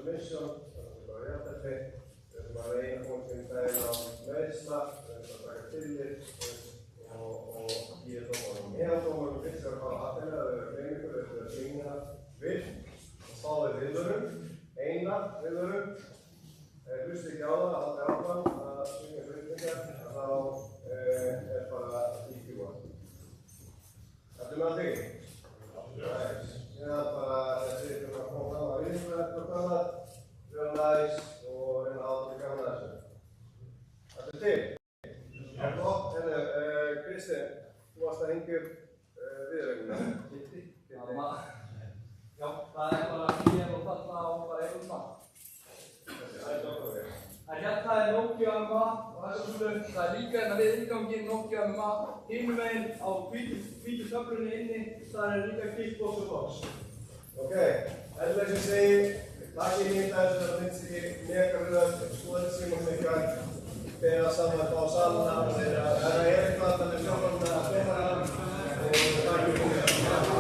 mission, bara réttætti, við erum að reyna fólkinn daginn á meðsla, við erum að taka tillit og gefa dómarum meðaldómarum fyrst að fara aðeina, þau eru greiningur, þau eru að syngja vilt og fá þau viðvörun, eina viðvörun. Hlustu ekki á það, aldrei áfram að syngja flutningar, þá bara íkjúa. Þetta með að því? Síðan bara þessi að koma fram að vinna eitthvað annað, vera næs og reyna aldrei gaman að þessu. Þetta til. Það er gott. Kristinn, þú varst að hengja upp viðregnina. Já, það er bara hér og þarna og bara einhvern mann. Hérna er Nokia með mat og þessu hlut. Það er líka hérna við innganginn Nokia með mat. Hinum meginn á hvítu töflunni inni, það er líka kickbox og box. Ok, endilega sem segi, takk í nýtt þessu, það finnst ekki mega röð, skoðið símum ykkar, beða saman á salna, það er eitthvað að við sjóðum að beða hann og takk fyrir það.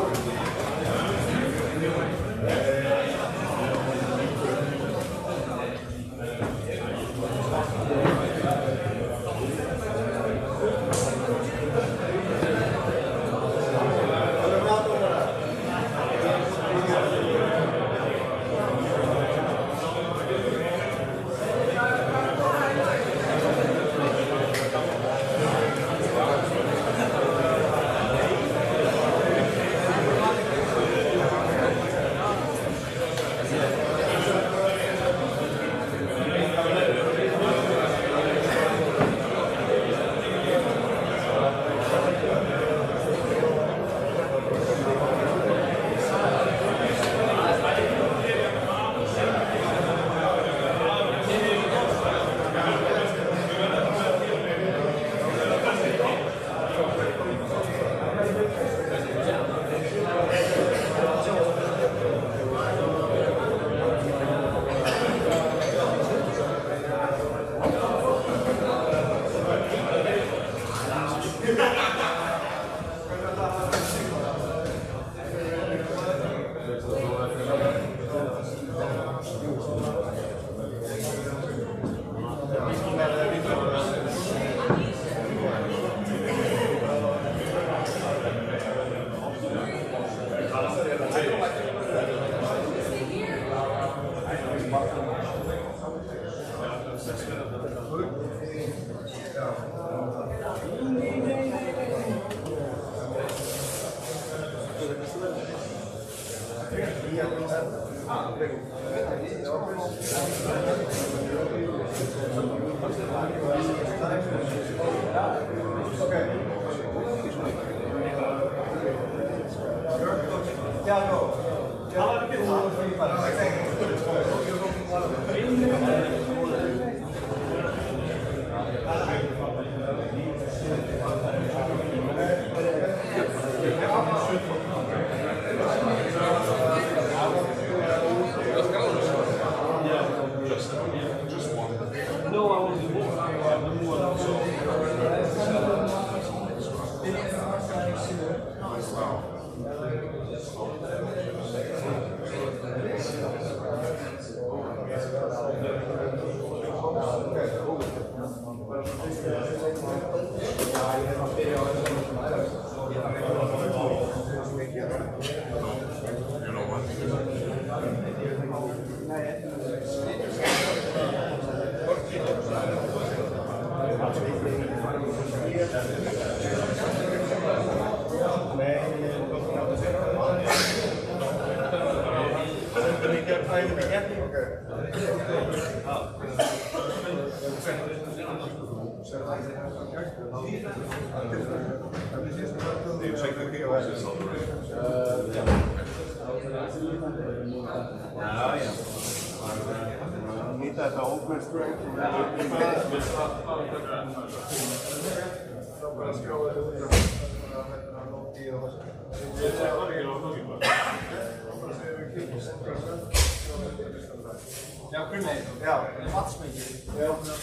Já, kunni. Já, vatnsmengi. Já. Hvað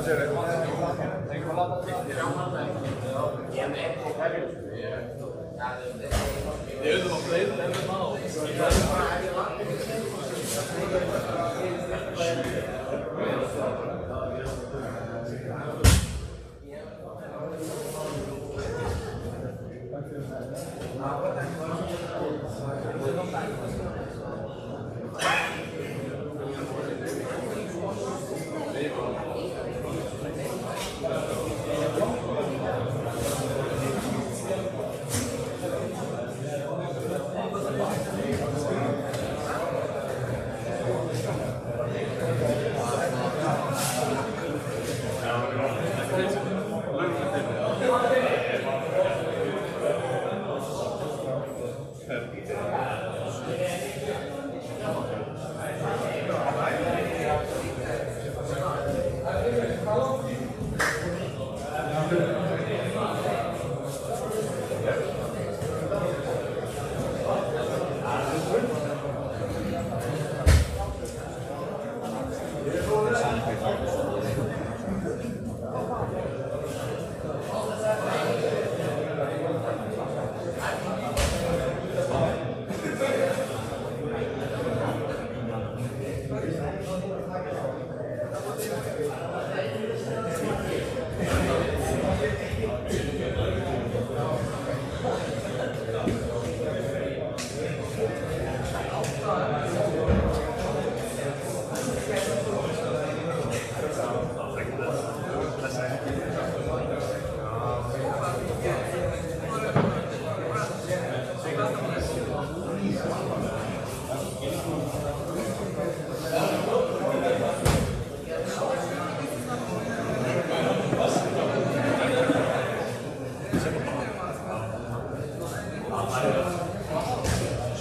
segir þið? Þegar maður láta það. Ég með eitthvað hverju. Ég auðvitað á fleiri en við má.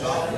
Ja,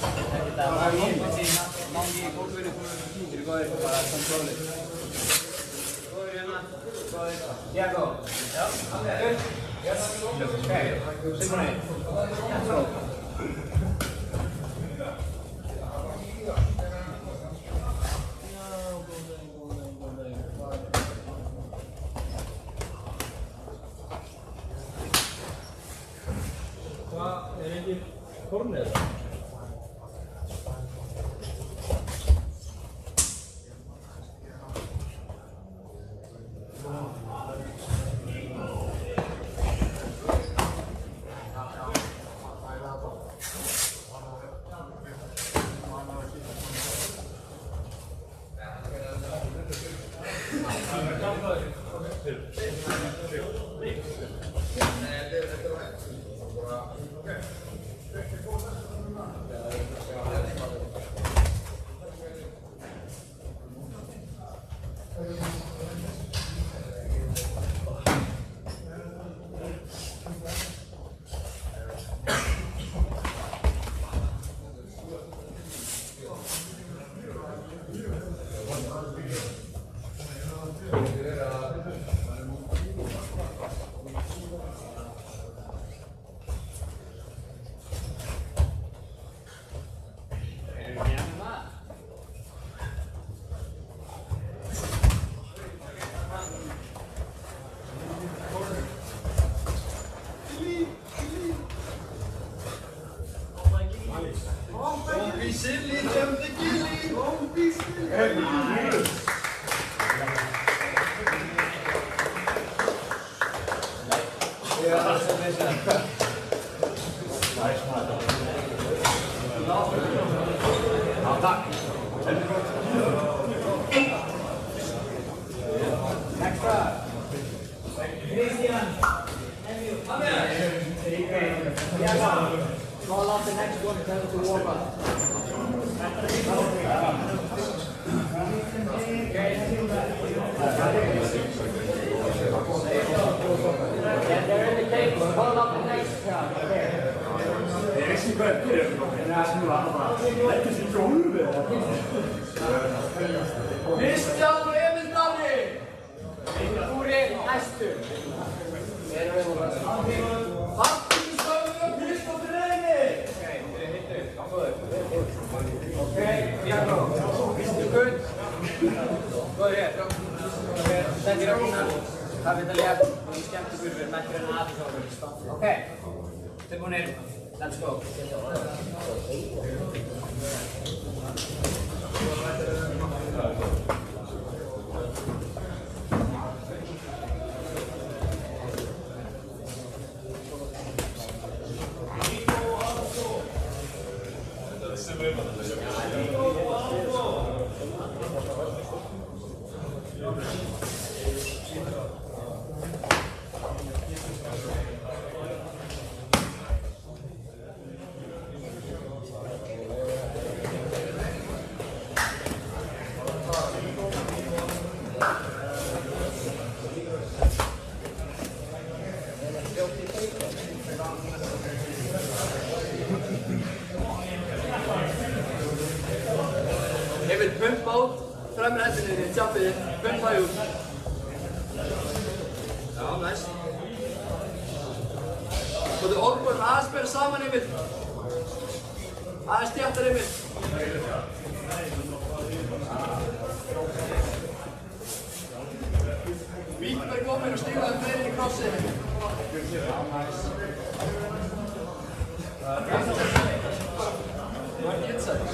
Kita bangun masih nonggi foto ini jadi gue para kontrol. Ya go. Ya. Good. Yes. Okay. Simone. Ini corner. Call out the next one, tell them to warm up. And they're in the table, call up the next crowd. Kristján og Emil Darri! Þú er hæstur. Okay, Diago. You good? Go ahead. Send it up now. Have it left. We stand to good. Match and a half over. Okay. Timon, let's go. Emil, pumpa út, framir hendinni í tjappið, pumpa út. Já, næst. Og þú orðbúinn aðeins bera saman, Emil. Aðeins þéttar, Emil. Víkberg komin og stílaði fleiri í krossið. Já, næst. Þú ert hitsaði.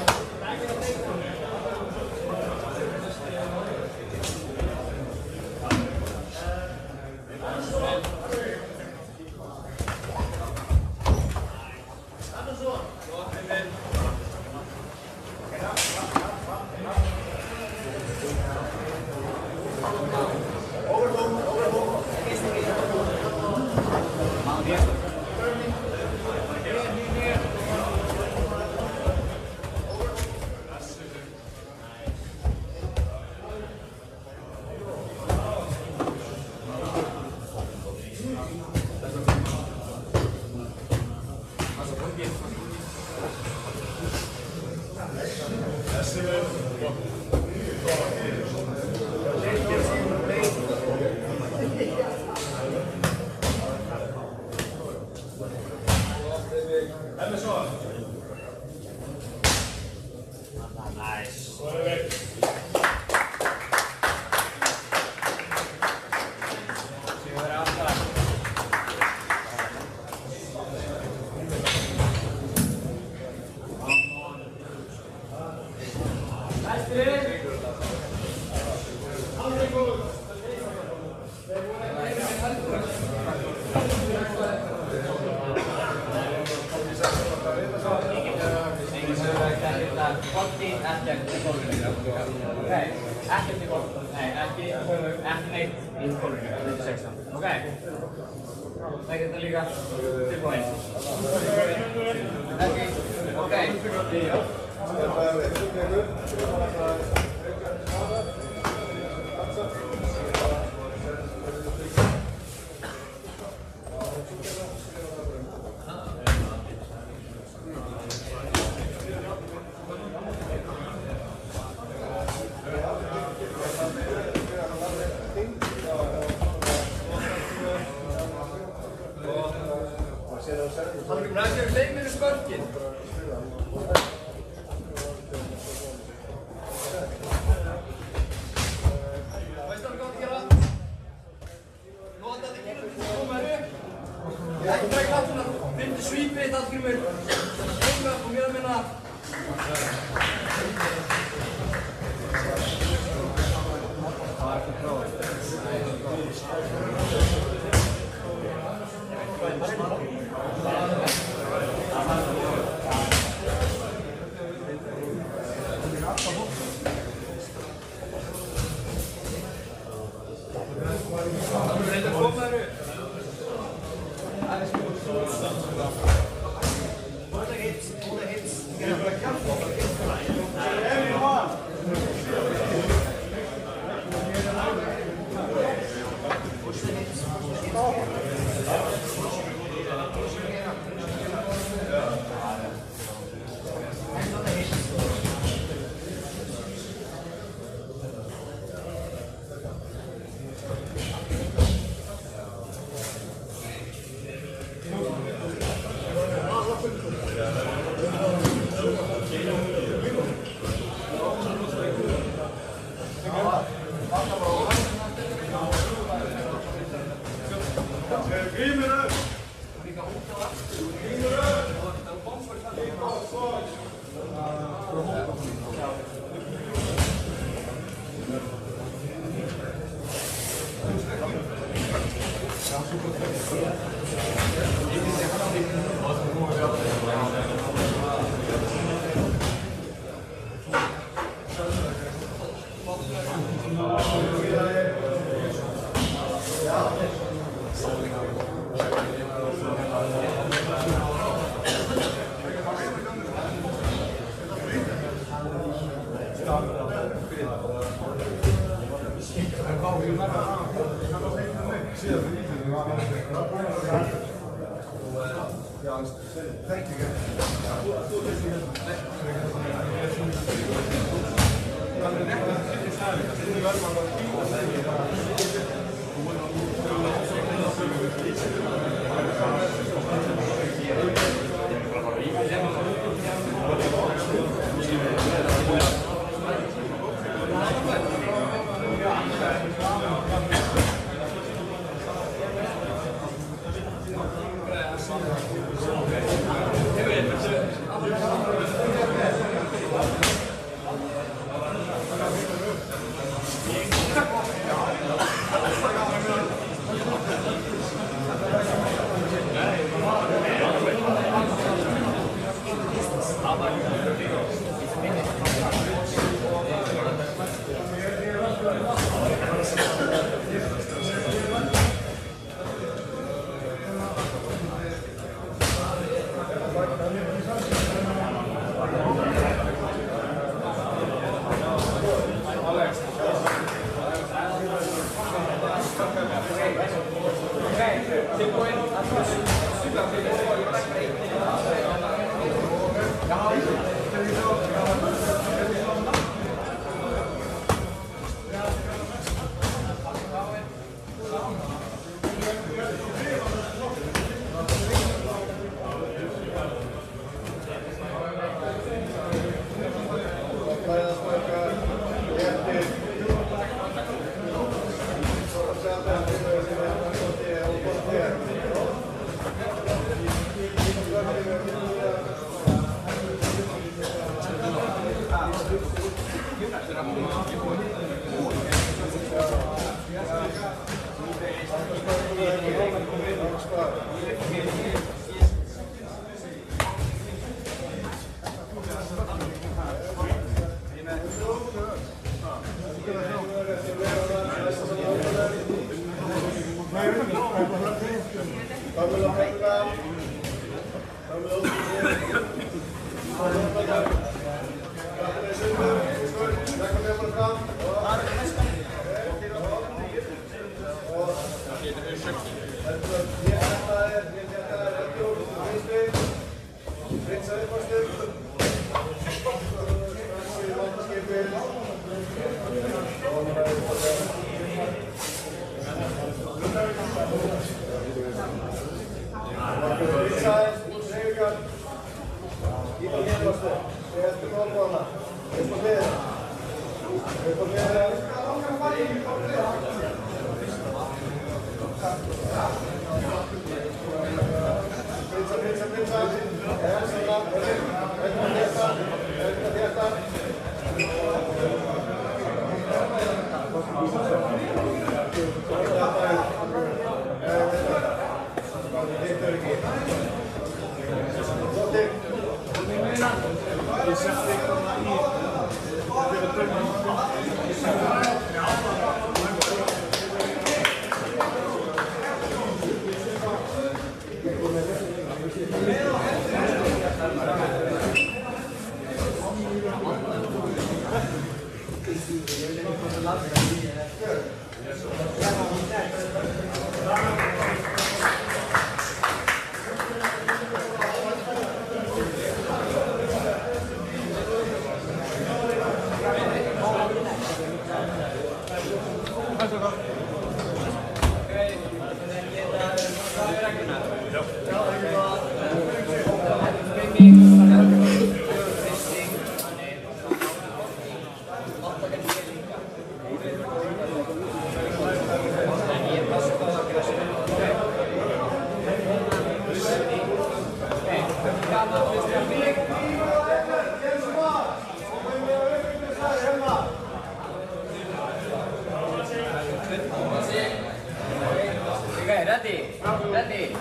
Ready?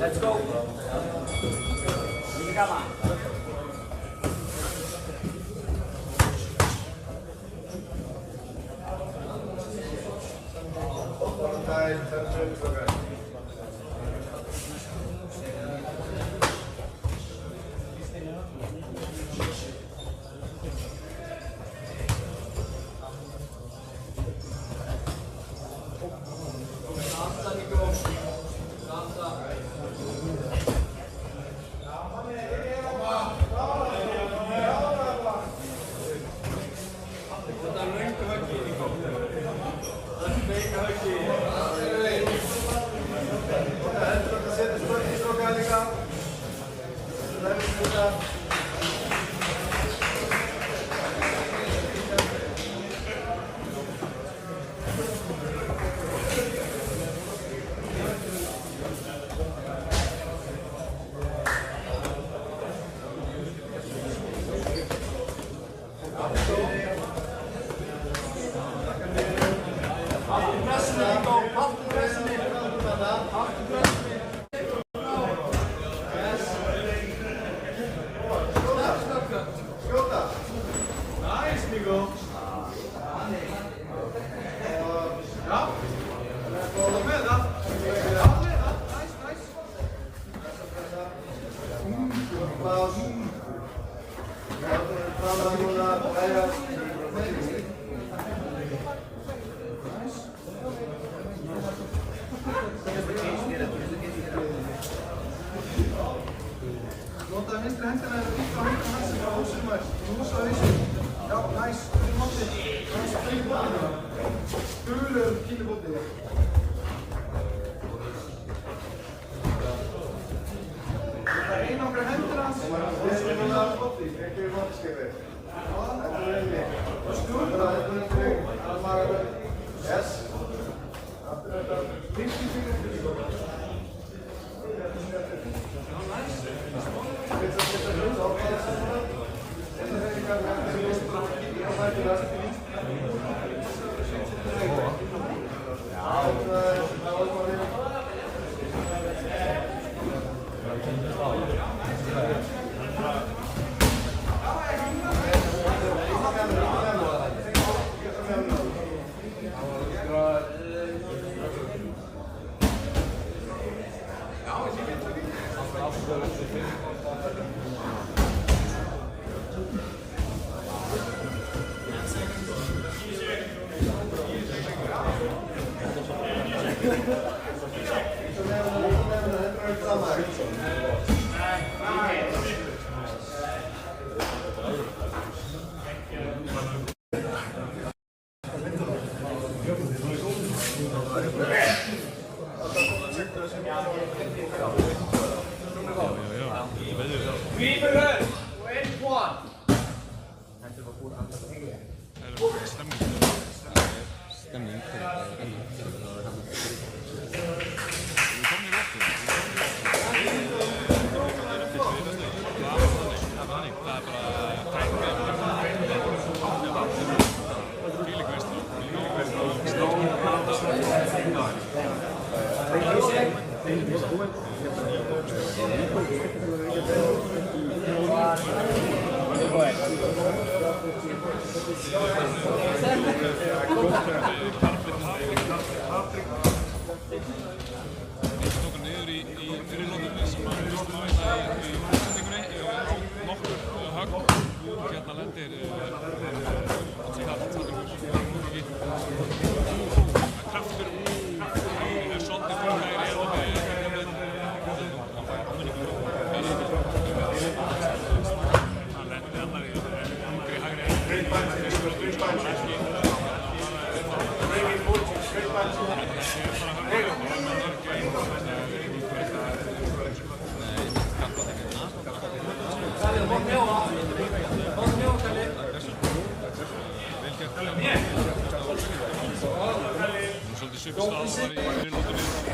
Let's go. Come on. Nota vinstri hendina eða líka höndina hans á sumar. Rúsa þessu. Já, næs. Fyrir mótið. Næs að fyrir mótið. Gulur kílubótið. Það er einangra hendur hans. Þessu er núna mótið. Ekki við mótskipið. Þetta er einnig. Og skjúrða. Þetta er einnig. Það er maður. Yes. Aftur þetta. Vinstri fyrir. It's a Grímur og einn von.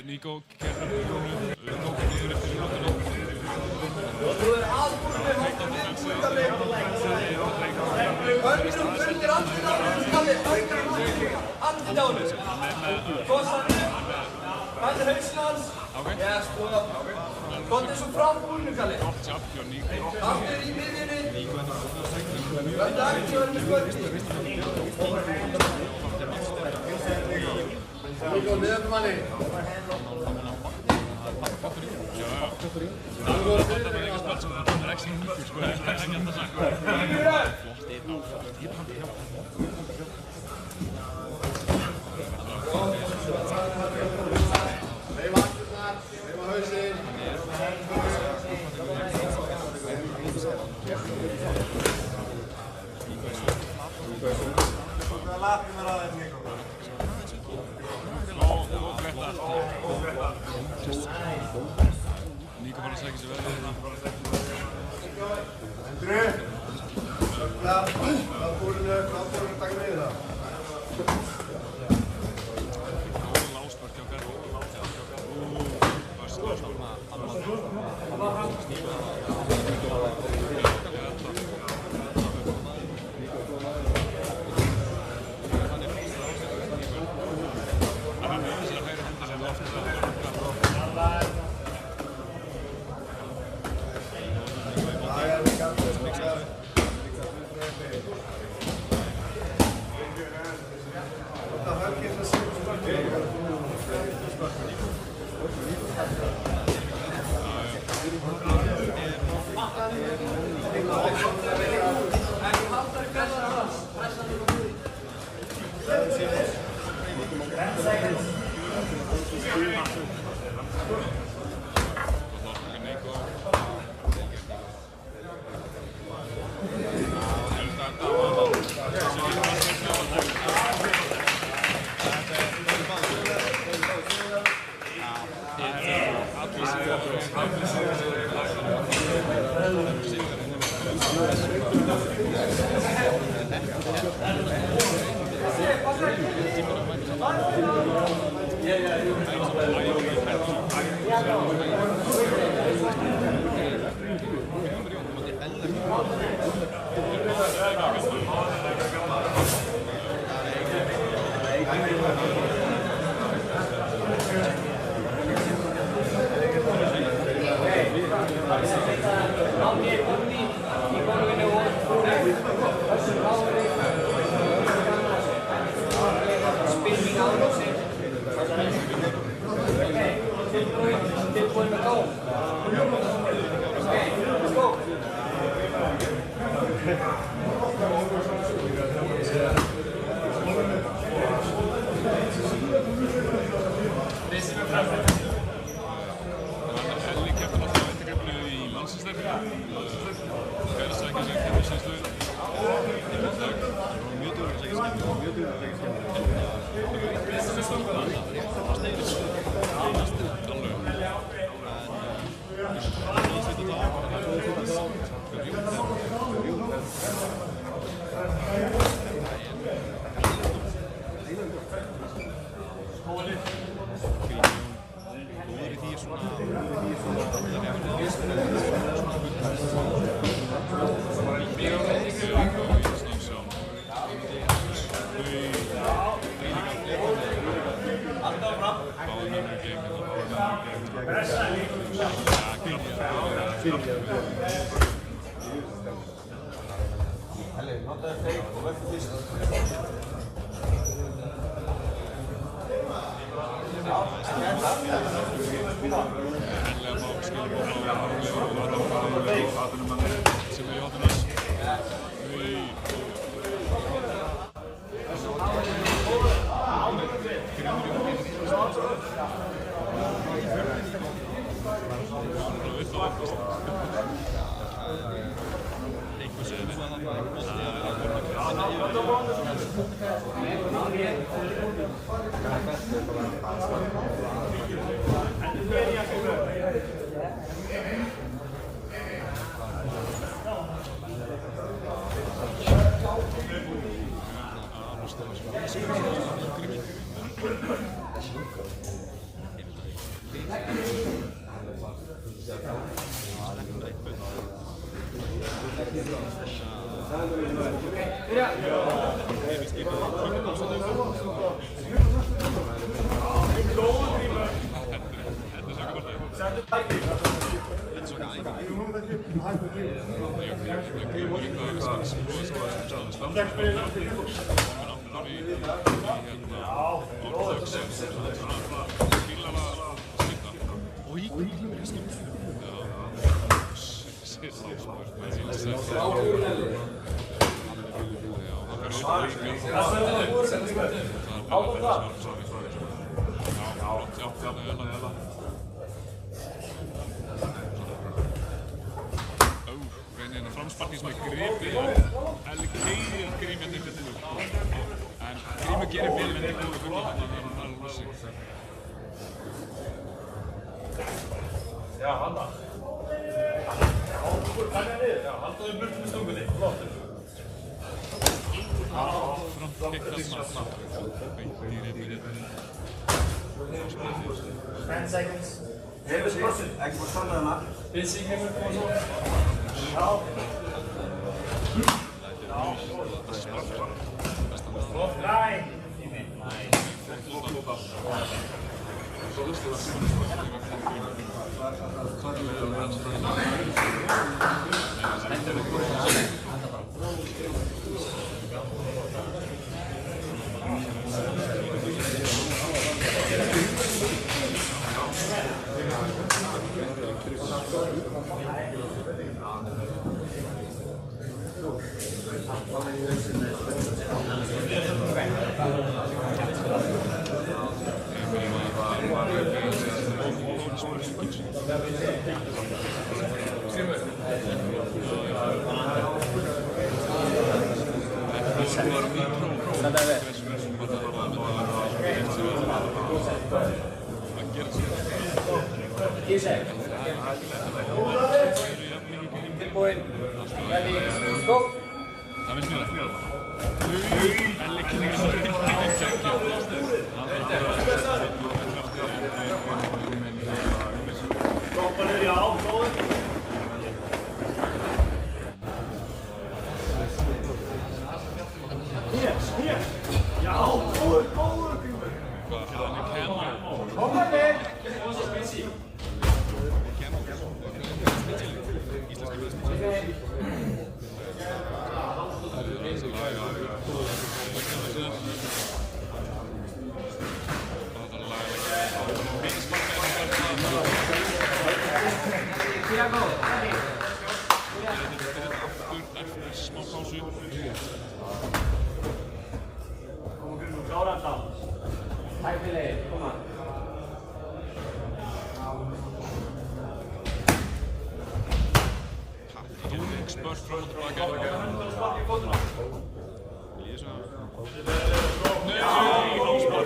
Nico kemur tók niður eftir lótunum. Þú er aðbúrið hóttunni, Kalli. Höndum undir andlið, Kalli. Höndum andlið á hennu. Kossanum. Hættir hausinn hans. Yes, góða. Kontið svo frá búrinu, Kalli. Gott jobb hjá Nico. Aftur í miðjunni. Nico er það. Vönda aktjóðan með skvöldi. Nico, niður manni. Það var þetta með eitthvað spalt sem það er ekki nýttur sko, það er ekki alltaf sagt. Leifa afturnar, leifa hausinn. Það er latínar aðeins, Nico. Og bretta. Nico var að segja sér verðið hérna. Endru. Búrinu, taka með það. Lásmörk hjá Garð. Fast lásmörk.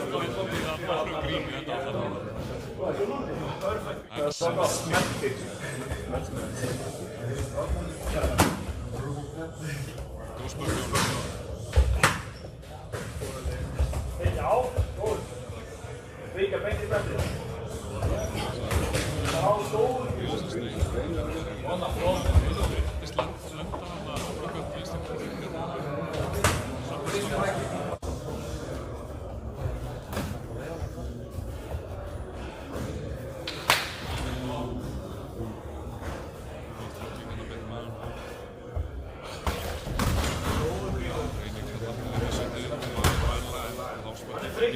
Nei, Það var frá grín í þetta Góð spurning. Já, góð. Vika beint í betrið. Já, góð. Vona flott.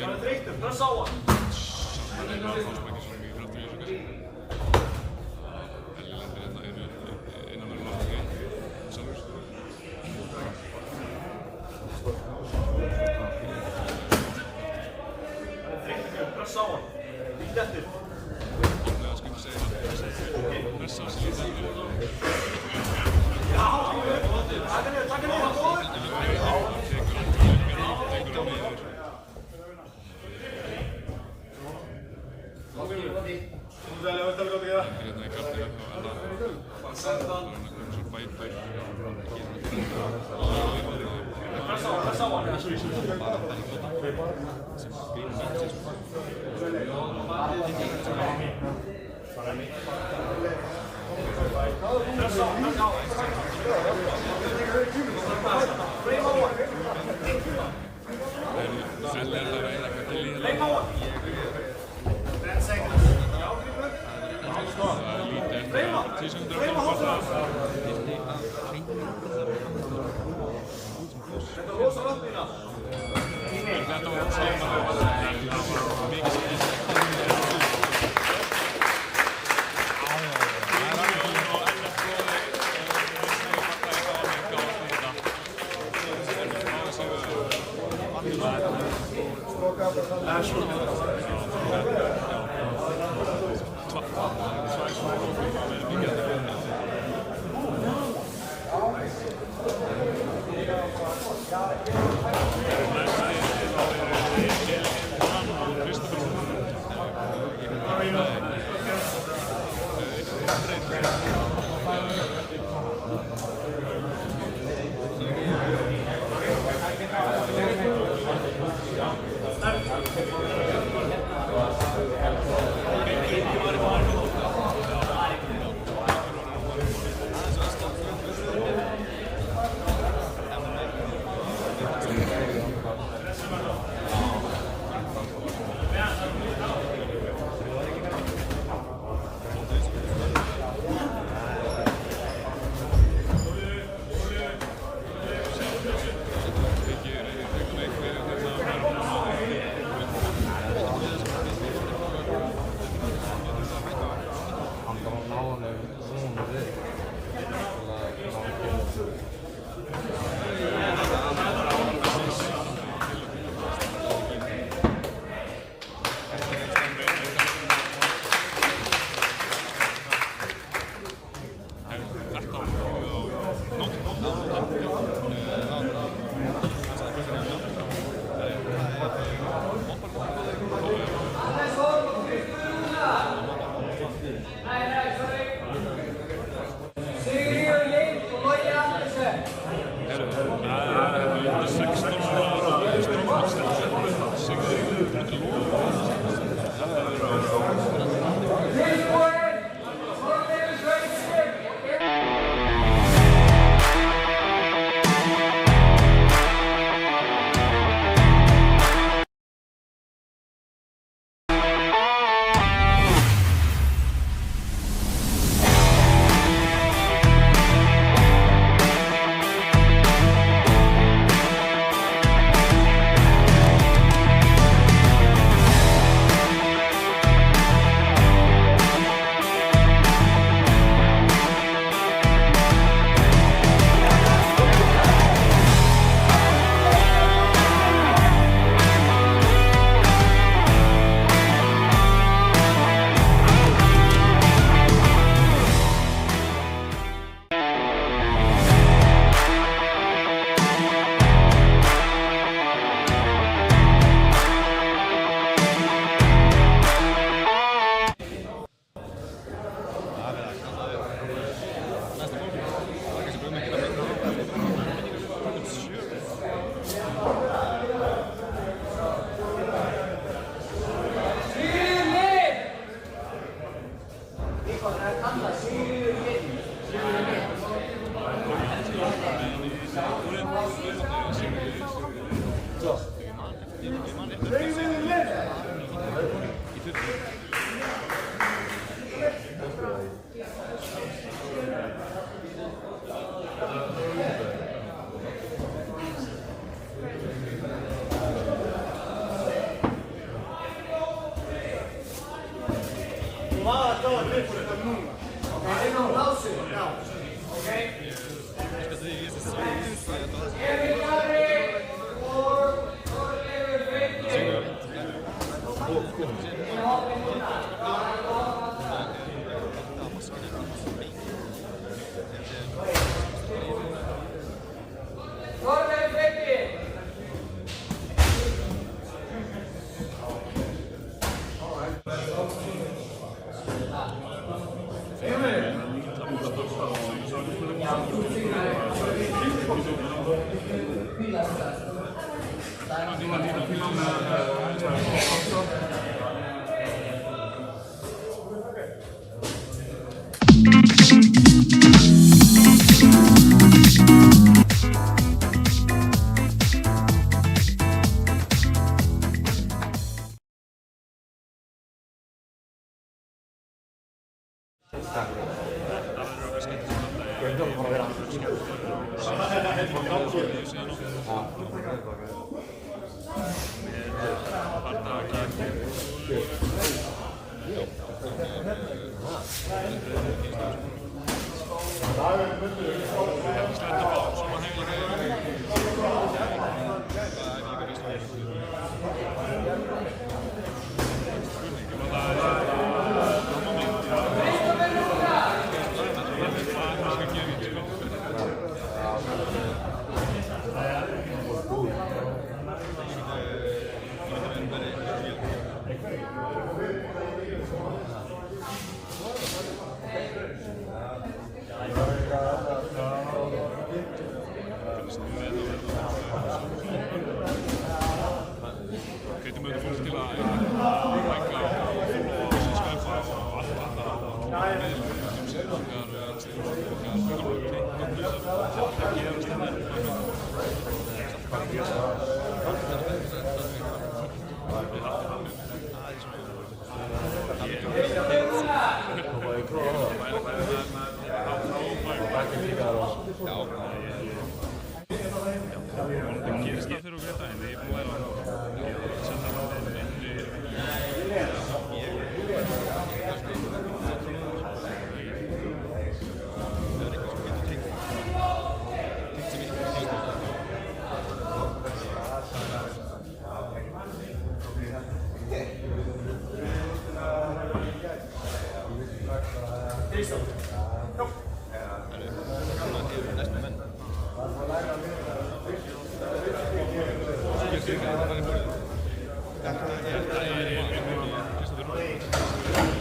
Hann er þreyttur, pressa á hann. Það er náttúrulega ekki svo mikið kraftur í þessu kannski. Elli lendir hérna innan verið loftið sjálfur. Hann er þreyttur, pressa á hann. Lítið eftir. Þannig að skilja segja að pressa á sig lítið eftir. Já, taka niður, hann góður. Tekur hann niður. Hérna í kraftinu og Ella. Það er einhvern svo bæt. Pressa á hann. Elli er það að reyna eitthvað til í hérna. Það er lítið eftir 10 sekundur eftir að fara. Þetta rosa röndina. Þetta var saman mikið sem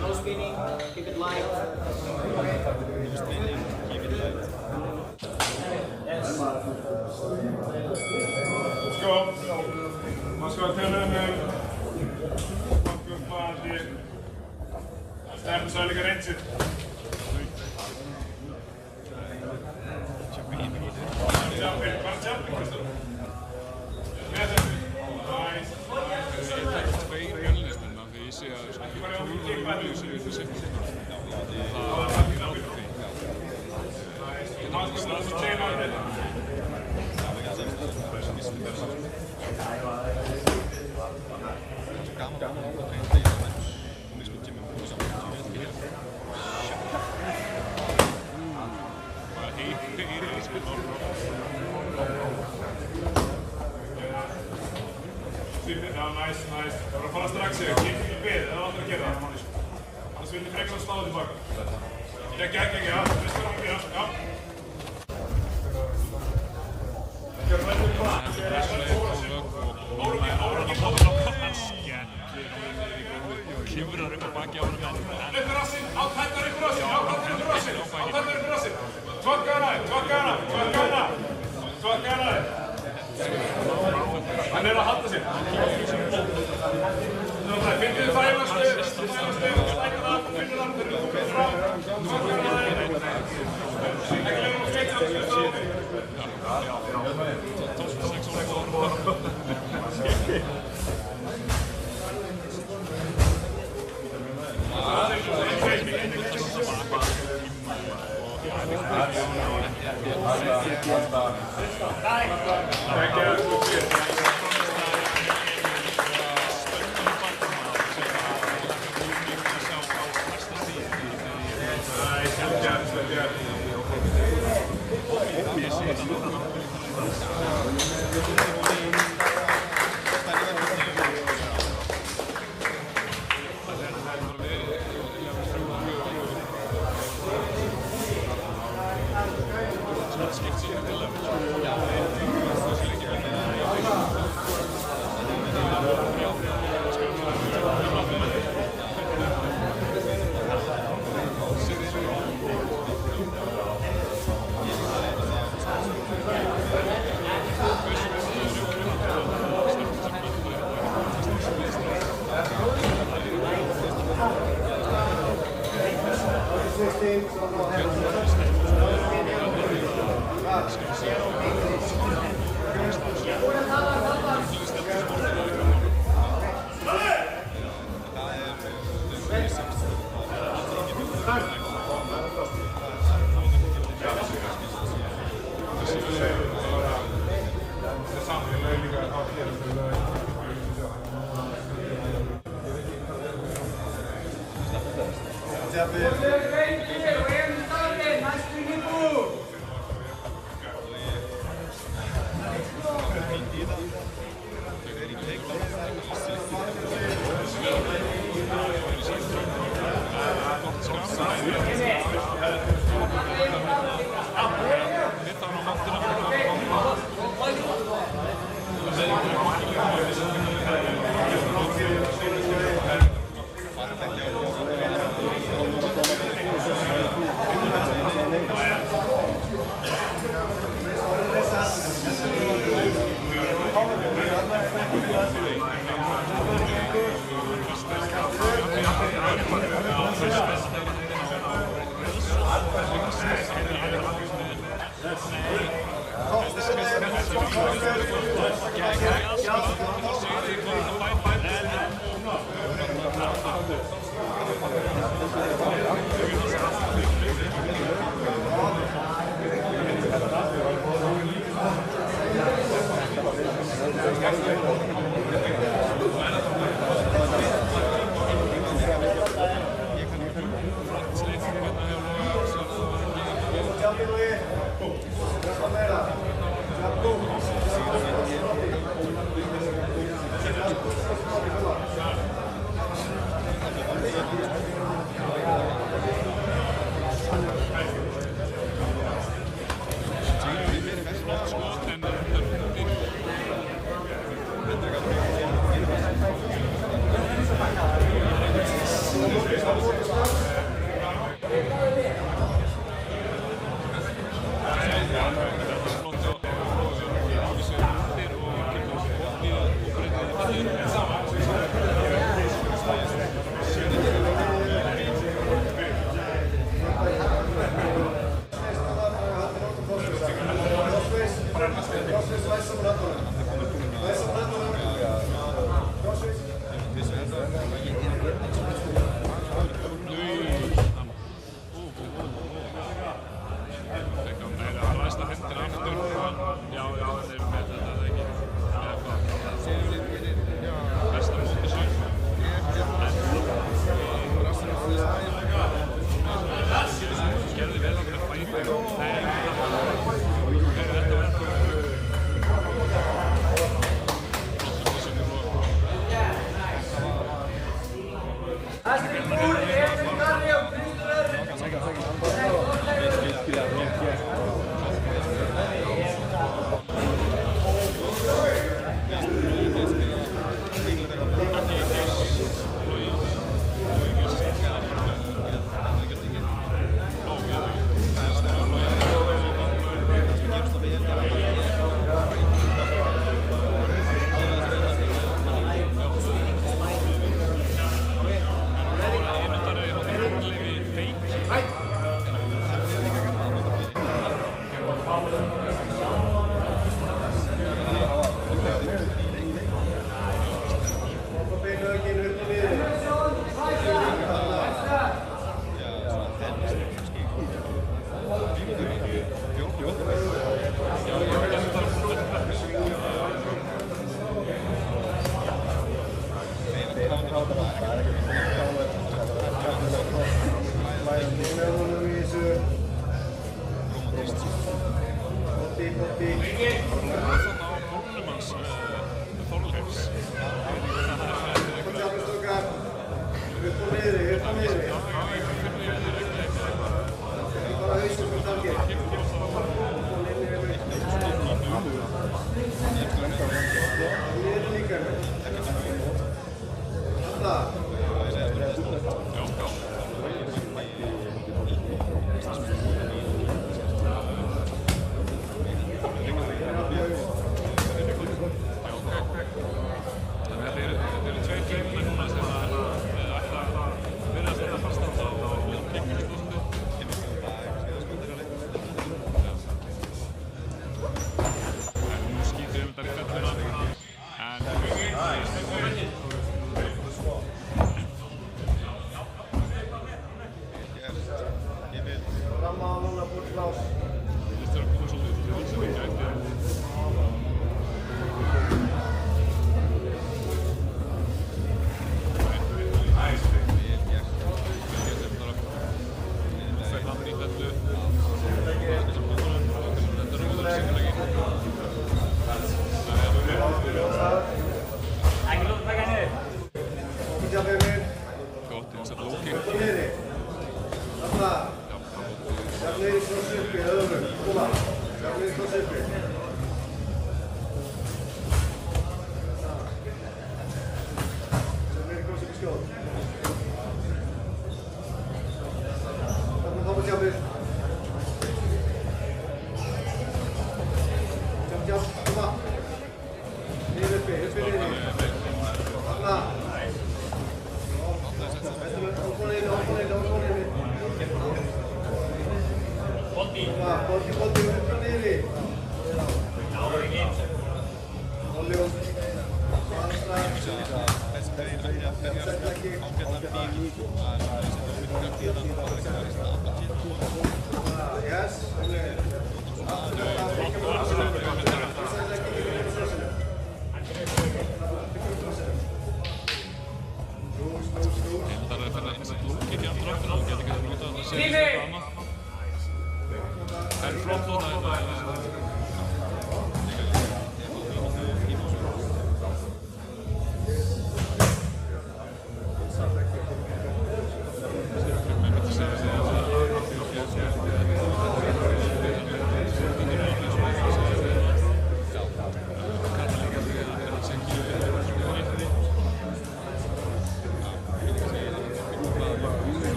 No spinning, keep it light. Yes. Let's go. Man ska till en stämma så ligger rätt sitt. Nice. Jag får falla strax här. Klipp B, det är andra killar. Annars vill ni fräcka och slå tillbaka. Gägg, ja. Det ska de göra. Ja. Klivrar upp och backar av den. Upp med rassin! Allt händer upp med rassin! Tvåkarna! Han är att halta sig. Finn du tajmaste, släckarna, finnerna, fram. Tvåkarna! Jag glömmer att skejta.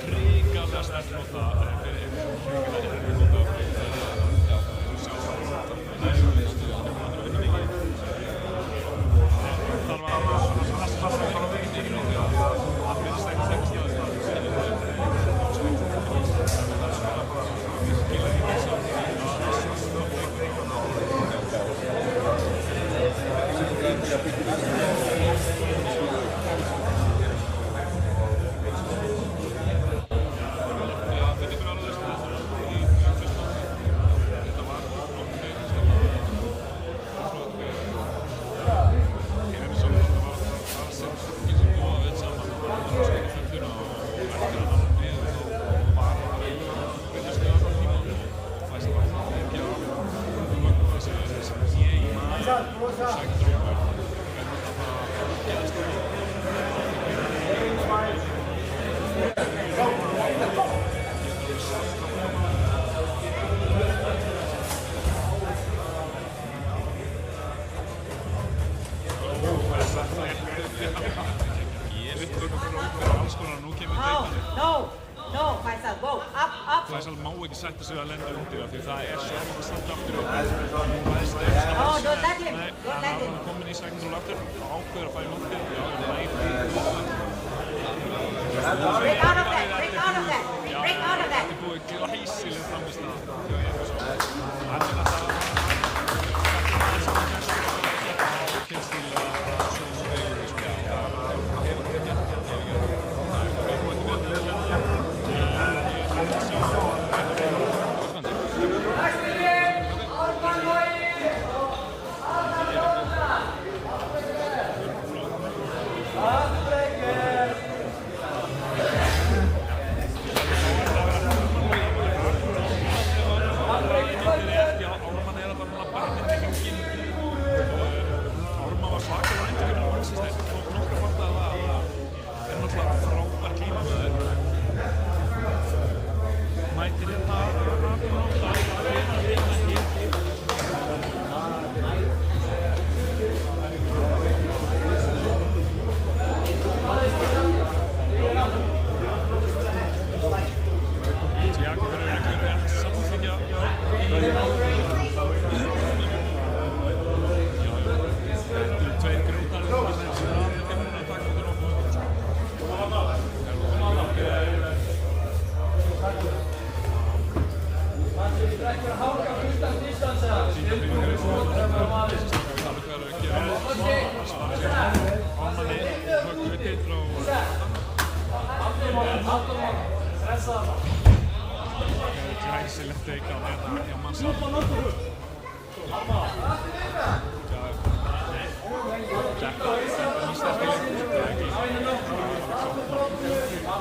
Ríkala sterkt nota fyrir hrikalega erfið nota No, Faisal, go, up. Faisal má ekki sætta sig að lenda undir það því það svo mikið samt aftur upp. Oh, don't let him. Hann er komin í sæknum og aftur og ákveður að fara í loftið. Break out of that. Þetta er búið glæsileg framist að hann er alltaf glæsilegt teik á þetta hjá Mannsson. Hjá okkur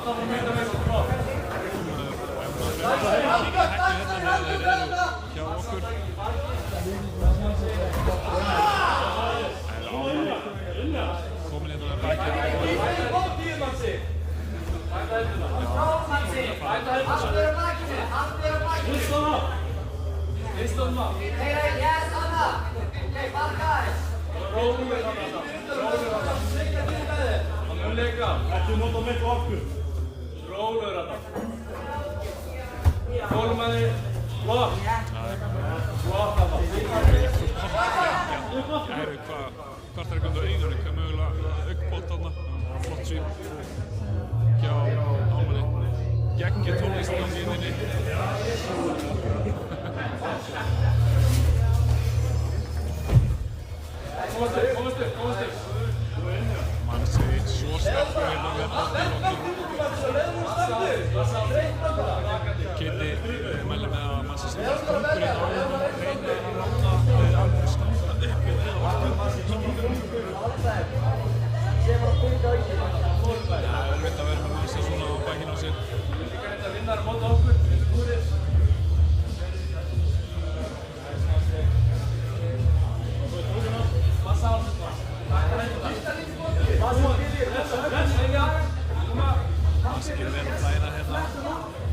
komin hérna með baki Ekki nota mitt og okkur. Rólegur þetta. Fólum að þið. Flott. Flott þetta. Hvart er komið á auðunni, hvað mögulega augnbót þarna. Flott svip hjá Ármanni. Geggjuð tónlist í íðinni. Komast upp. Mannsson svo sterkur hérna við bóttilokkin. Kitty mælir með að Mannsson sé þungur í náðunum og reyna að láta aldrei standa upp við Það er erfitt að vera með Mannsson svona á bakinn á sér. Þetta vinnar móta okkur. Maskir er að flæða hérna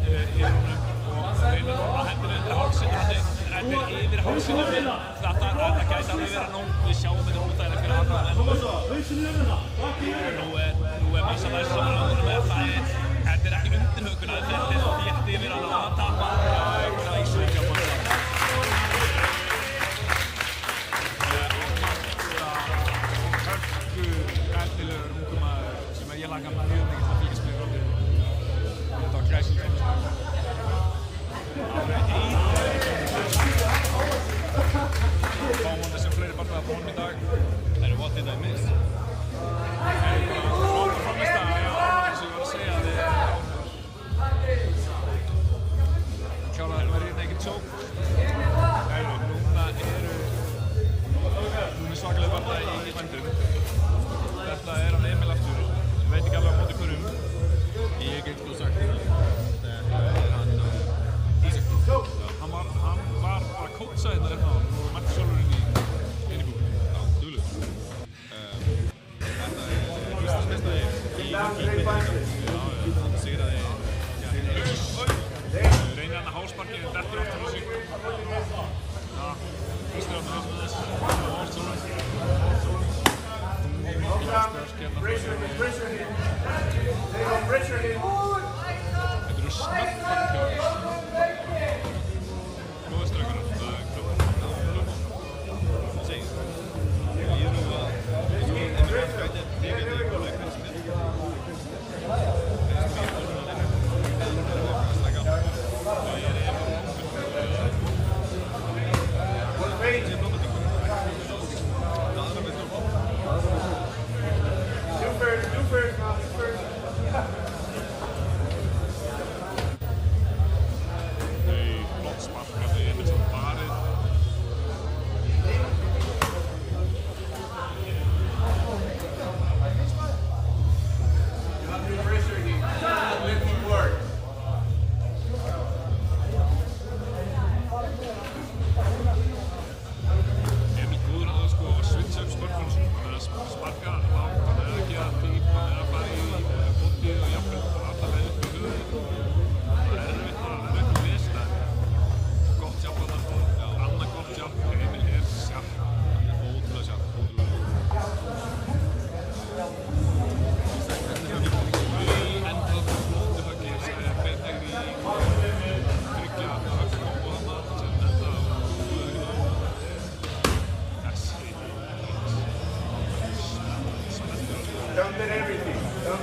í rúmum og reyna að ná hendina undir hálsinn. Þetta er yfir hálsinn. Þetta gæti alveg vera nóg. Við sjáum þetta óþægilegt fyrir aðra. Nú er Mannsson aðeins saman á honum með þetta er ekki undir hökuna. Þetta er þétt yfir að tapa. Glæsileg hjá Mannsson. Eftirlegur ungur maður sem ég laka mjög mikið til að fylgjast með rótið. Þetta var glæsileg alveg fáum hann þessum fleiri barnaða frá honum í dag. Það eru what did I miss? Það er bara frábær framist að eins og ég var að segja klára það verið hérna ekkert tjók. Núna er svakalega barnaði í vændum. Þetta er hann Emil aftur, ég veit ekki alveg á móti hverjum. Ég get sko sagt þetta er hann Ísak. Hann var að kótsa hérna rétt á hann og mætti sjálfur inn í búinu.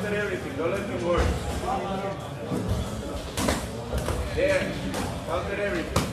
Counter everything, don't let him work. There, counter everything.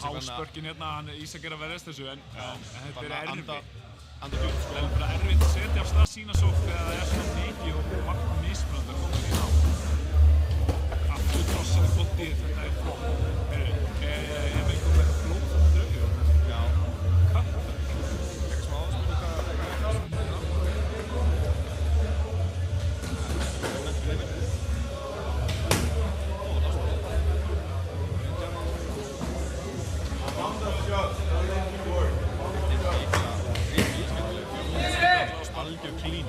Hálsbörkin hérna, Ísak að verðast þessu en þetta erfitt. Það bara erfitt að setja af stað sína sókn þegar það svona mikið og margt mismunandi að koma í ná. Aftur trossaði gott í þetta flott. Við komum með flott draugur. Já. Kattar. Eitthvað smá algjör klín.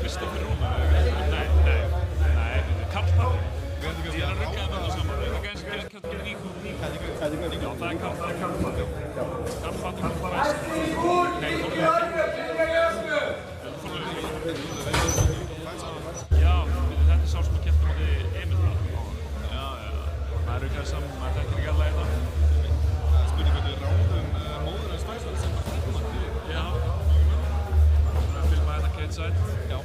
Kristoffer Rúnar? Nei, Karl Palli. Ég er að rugga með það saman. Það er kannski Níko. Já, það er Karl Palli. Karl Palli fæst. Nei, já, þetta er sá sem að keppa móti Emil. Já. Maður ruggaði saman, maður þekkir ekki alla þetta. Spurning hvað þau ráðum móður en Stæsson sem var framvætti. Já. Filma þetta Kate-side. Já.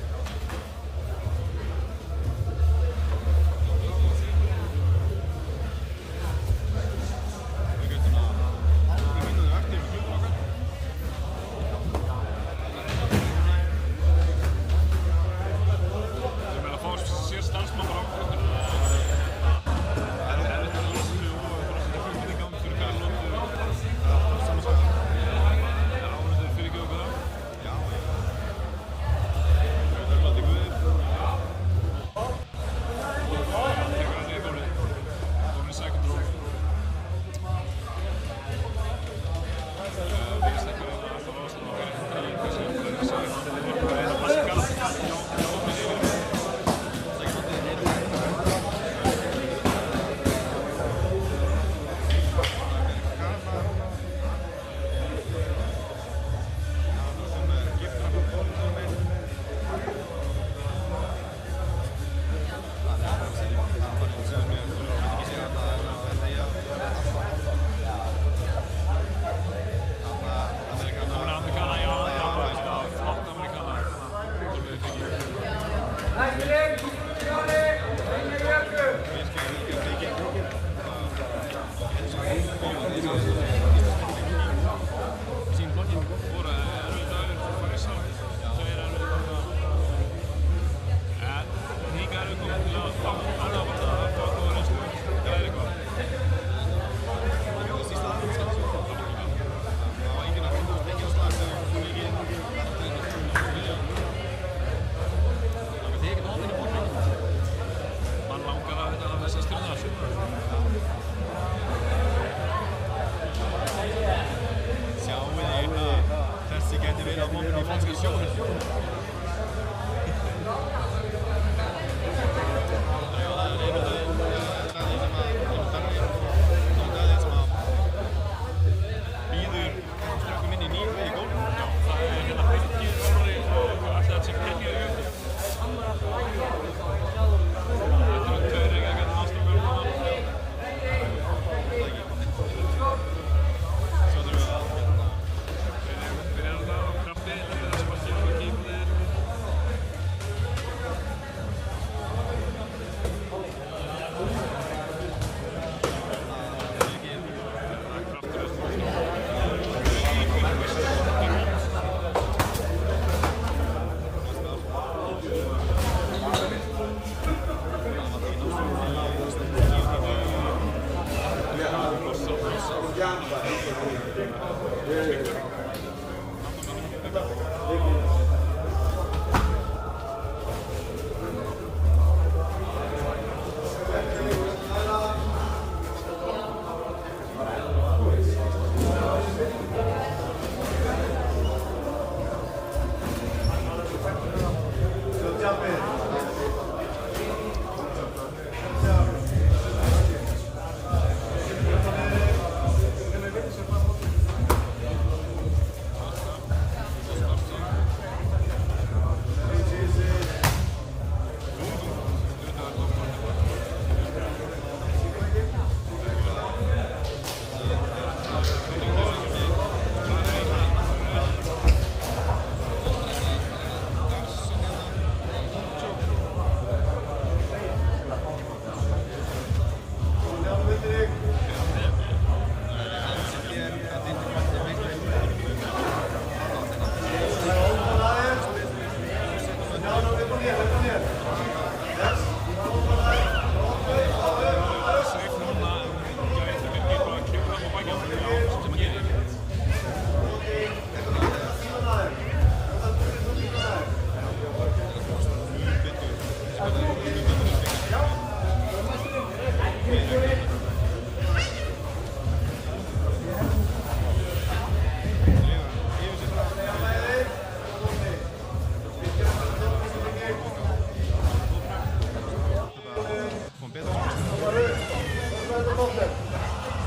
þetta bóttum.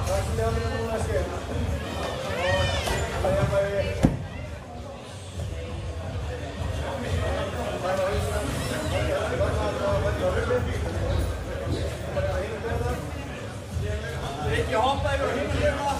Það sem ég hafði núna að skilja. Og það er bara í... Það er á hausnum. Það er á rulli. Það er á hinu byrða. Ekki hoppa yfir og hinu byrða.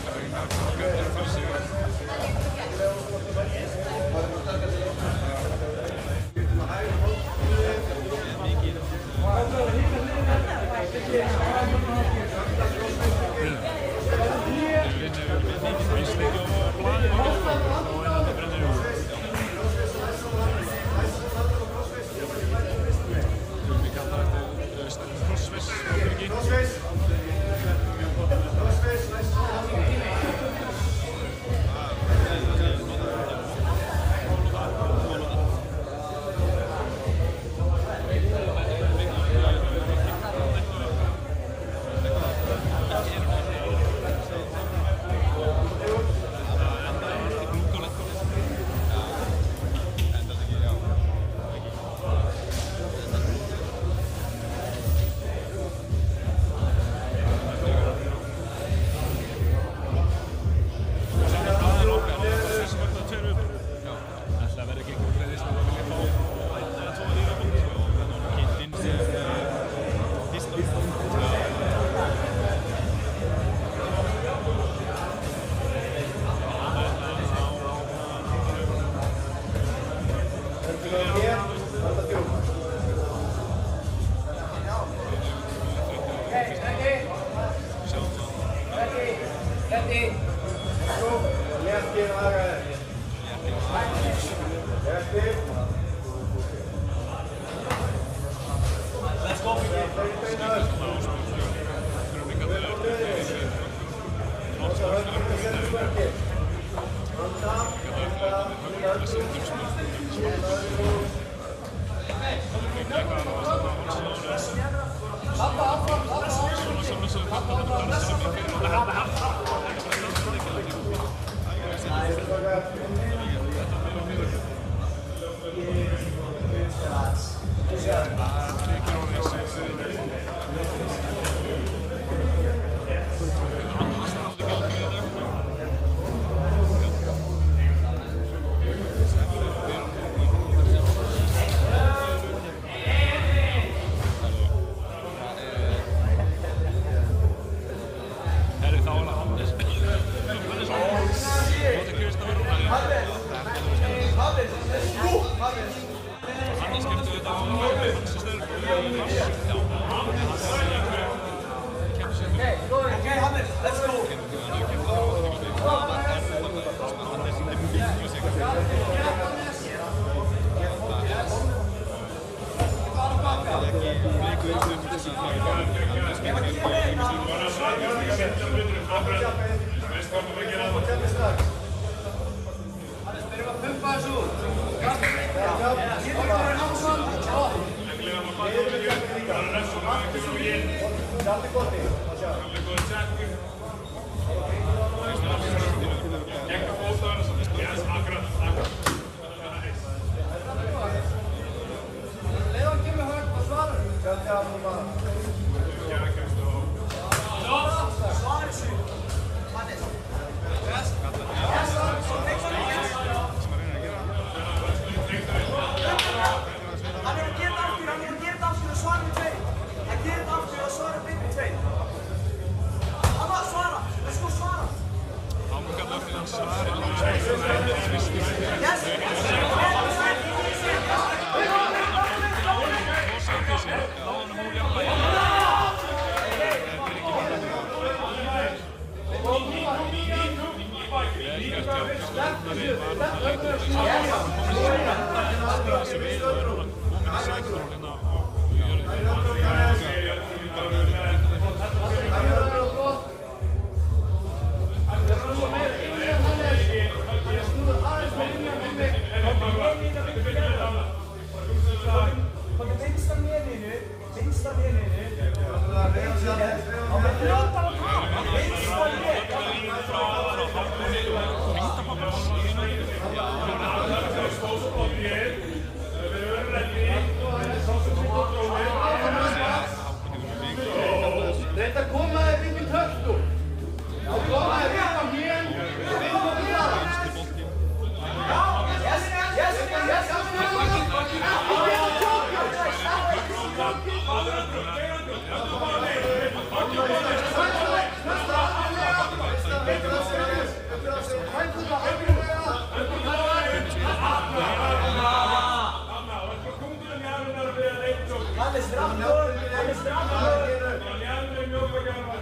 Þetta komaði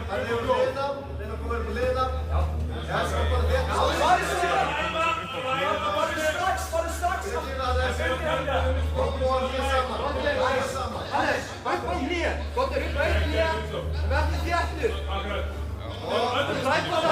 Það er yfir liðina, reyna að koma yfir liðina. Já, sko bara þetta. Bara strax. Ég týna þessi. Og hér saman. Hér saman. Hannes, upp á hlýja. Gott upp á hlýja. Við ætlum þéttur. Og ræpa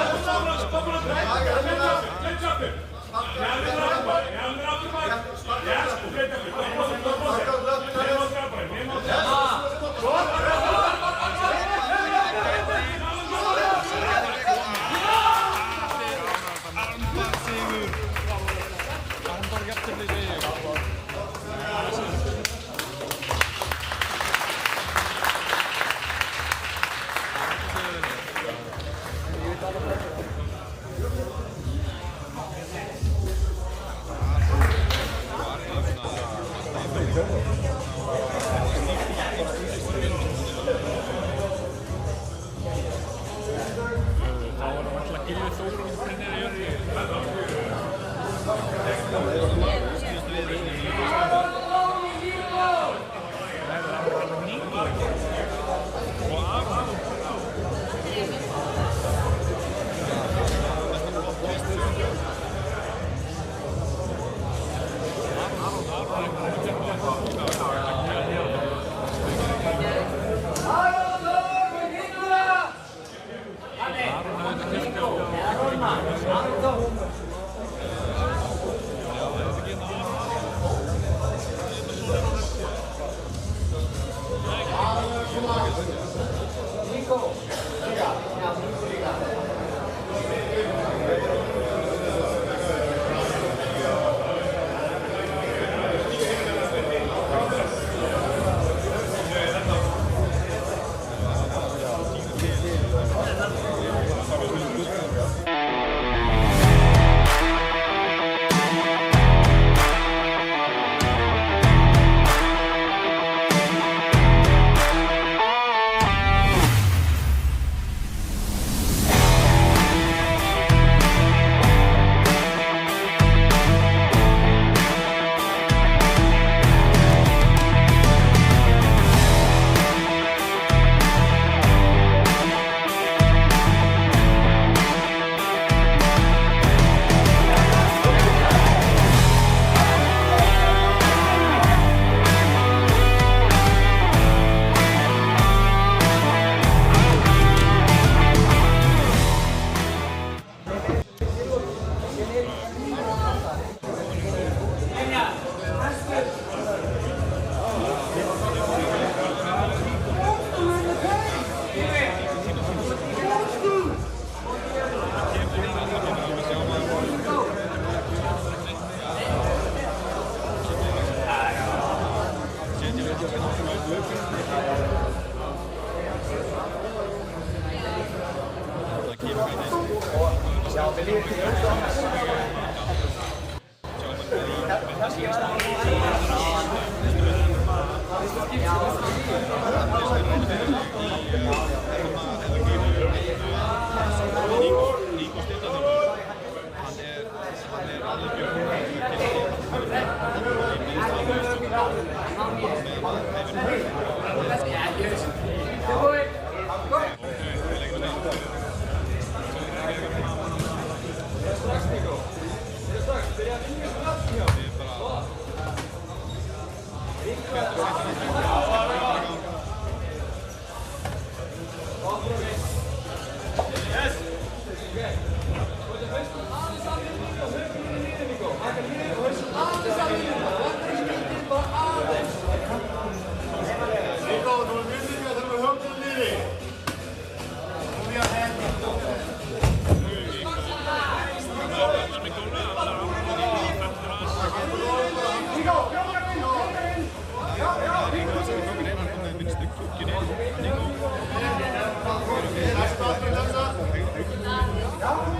Já.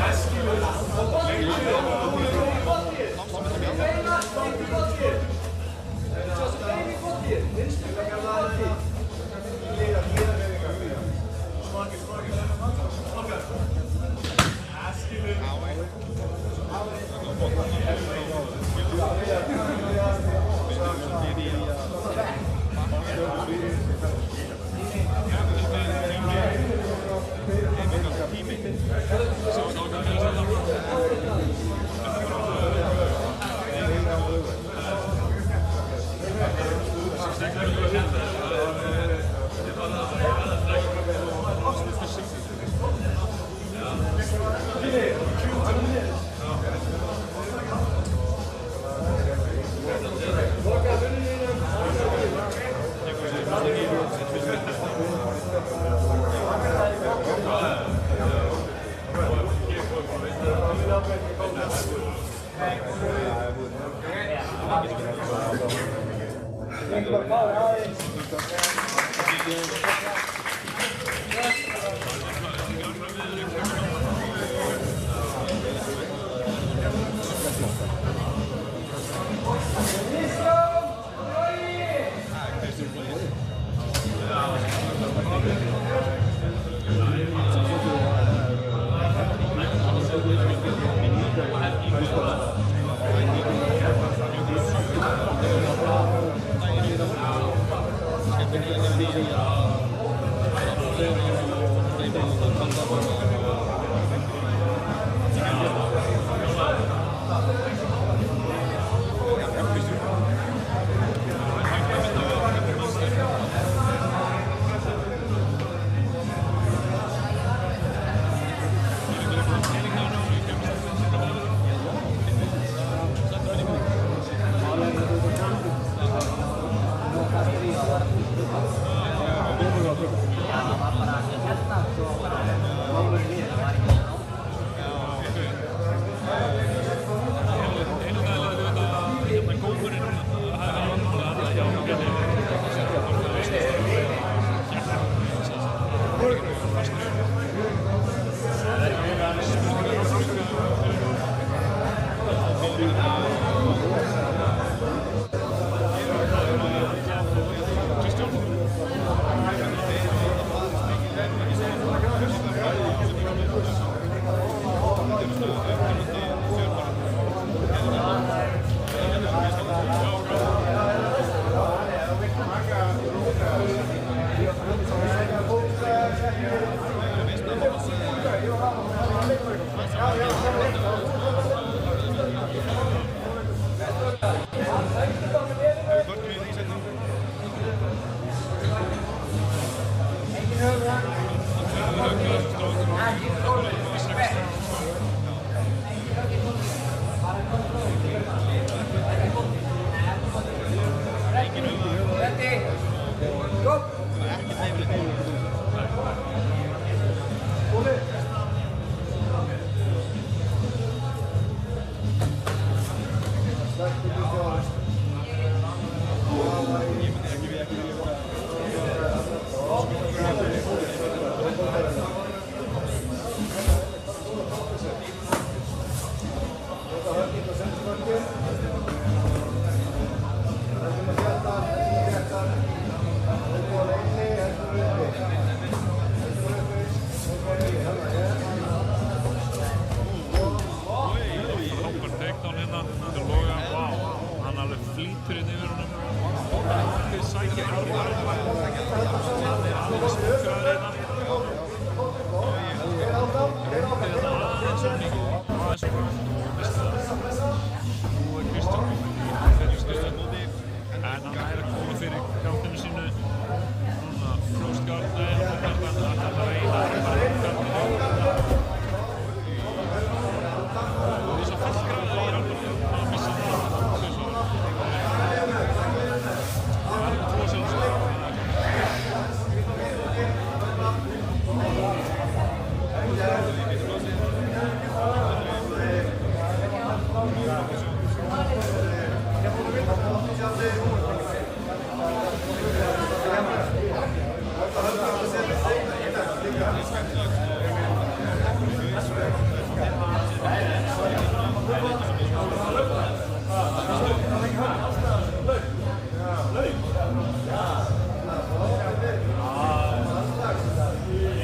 Eskil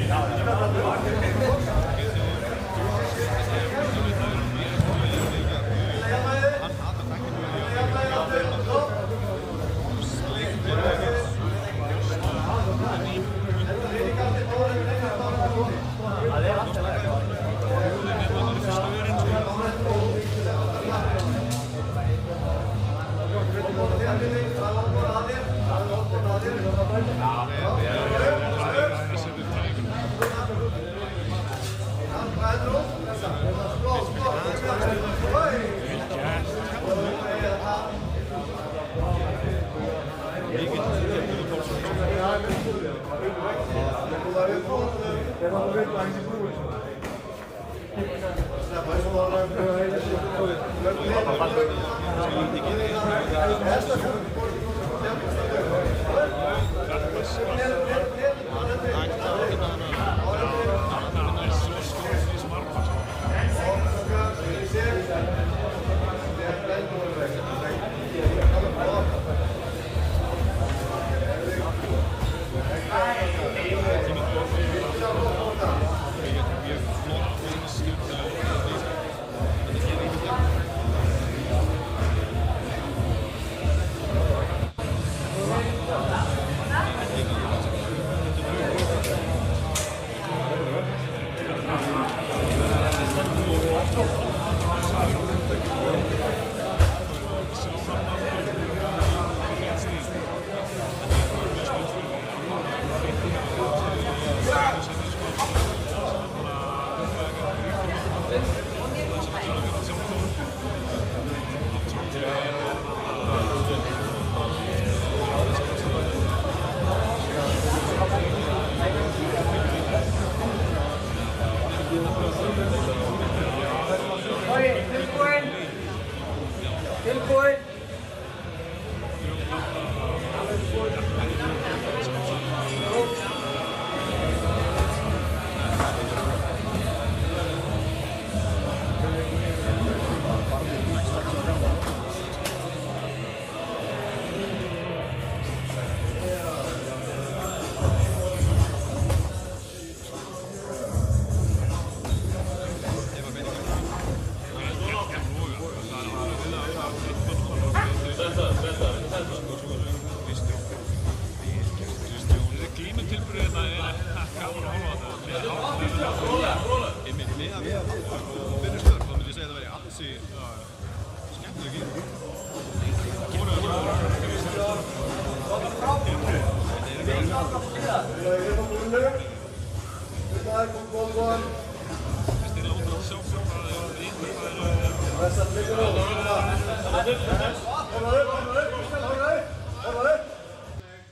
Já. veit maður ekki búið. Það er svona að það er búið að heila sér búið.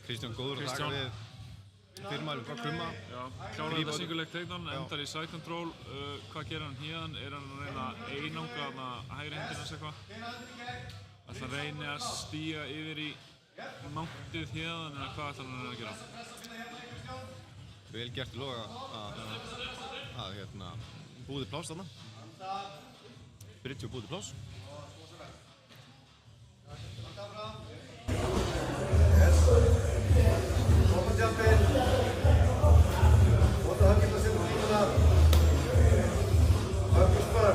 Kristján góður að taka við fyrirmælum frá Krumma. Já, klárar þetta singulegt takedown, endar í side control. Hvað gerir hann hérðan? Er hann að reyna að einanga hægri hendina eða eitthvað? Ætlar að reyna að stíga yfir í mountið hérðan eða hvað ætlar hann að reyna að gera? Vel gert í loga að búið pláss þarna. Bridge og búið pláss. Jumpin. What the heck is this in the spur.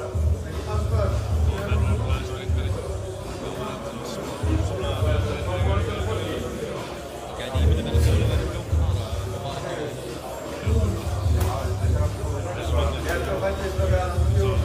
Gæti ímyndið með þessu að vera fljótt að fara og bara ekki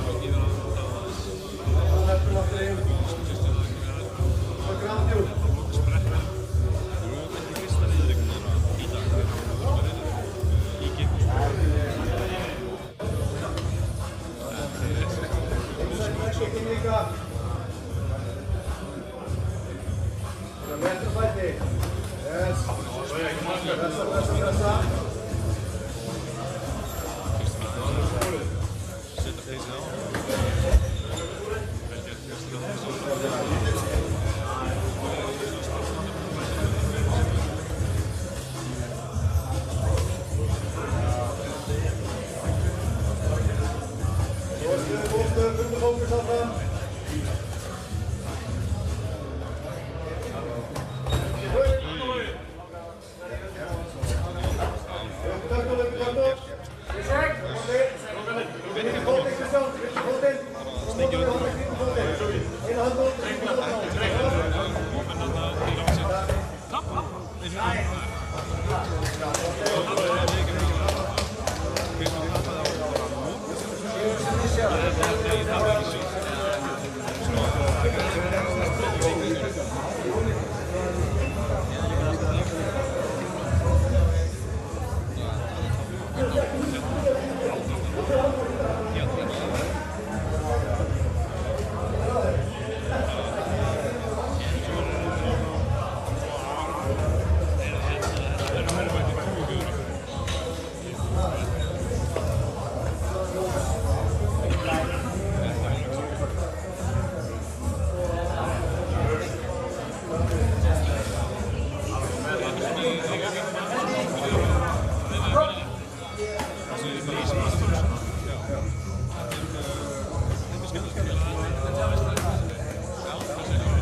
Þessu lýsir það fyrir svona. Já. Þetta er skemmtilegt. Þetta er aðeins. Já, það sé það.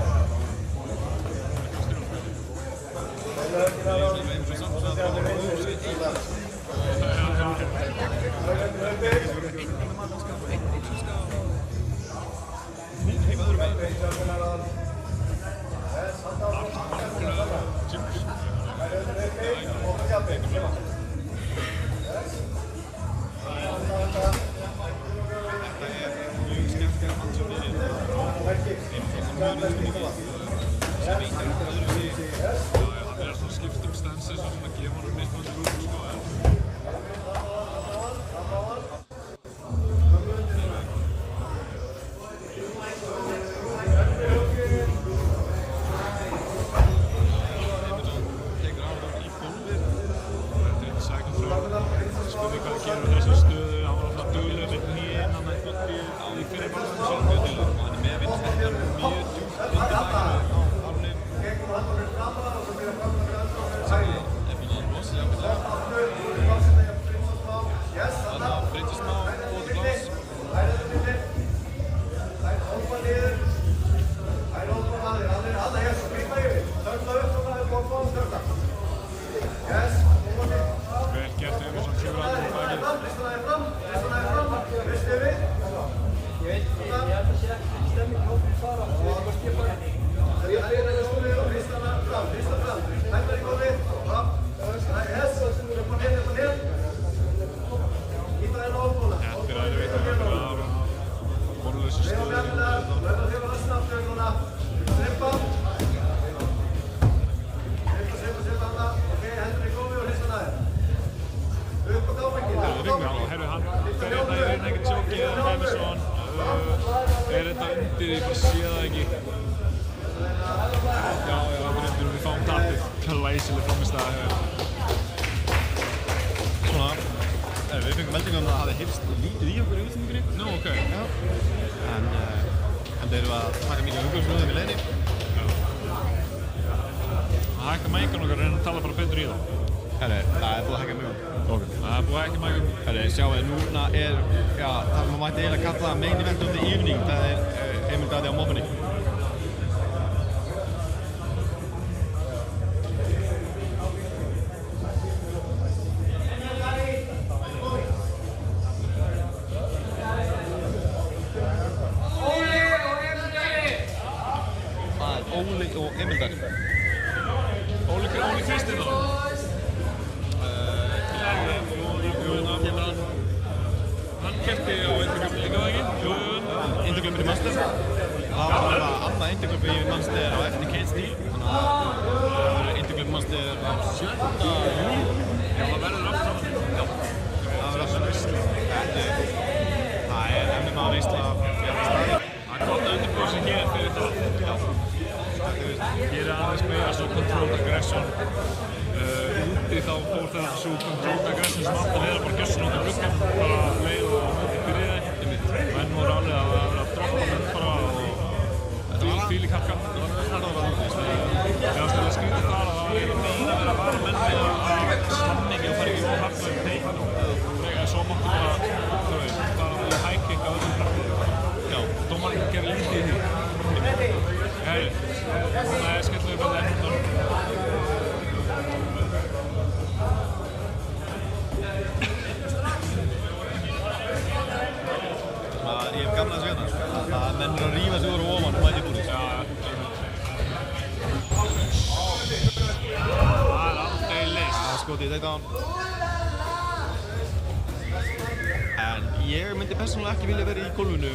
En ég myndi persónulega ekki vilja vera í gólfinu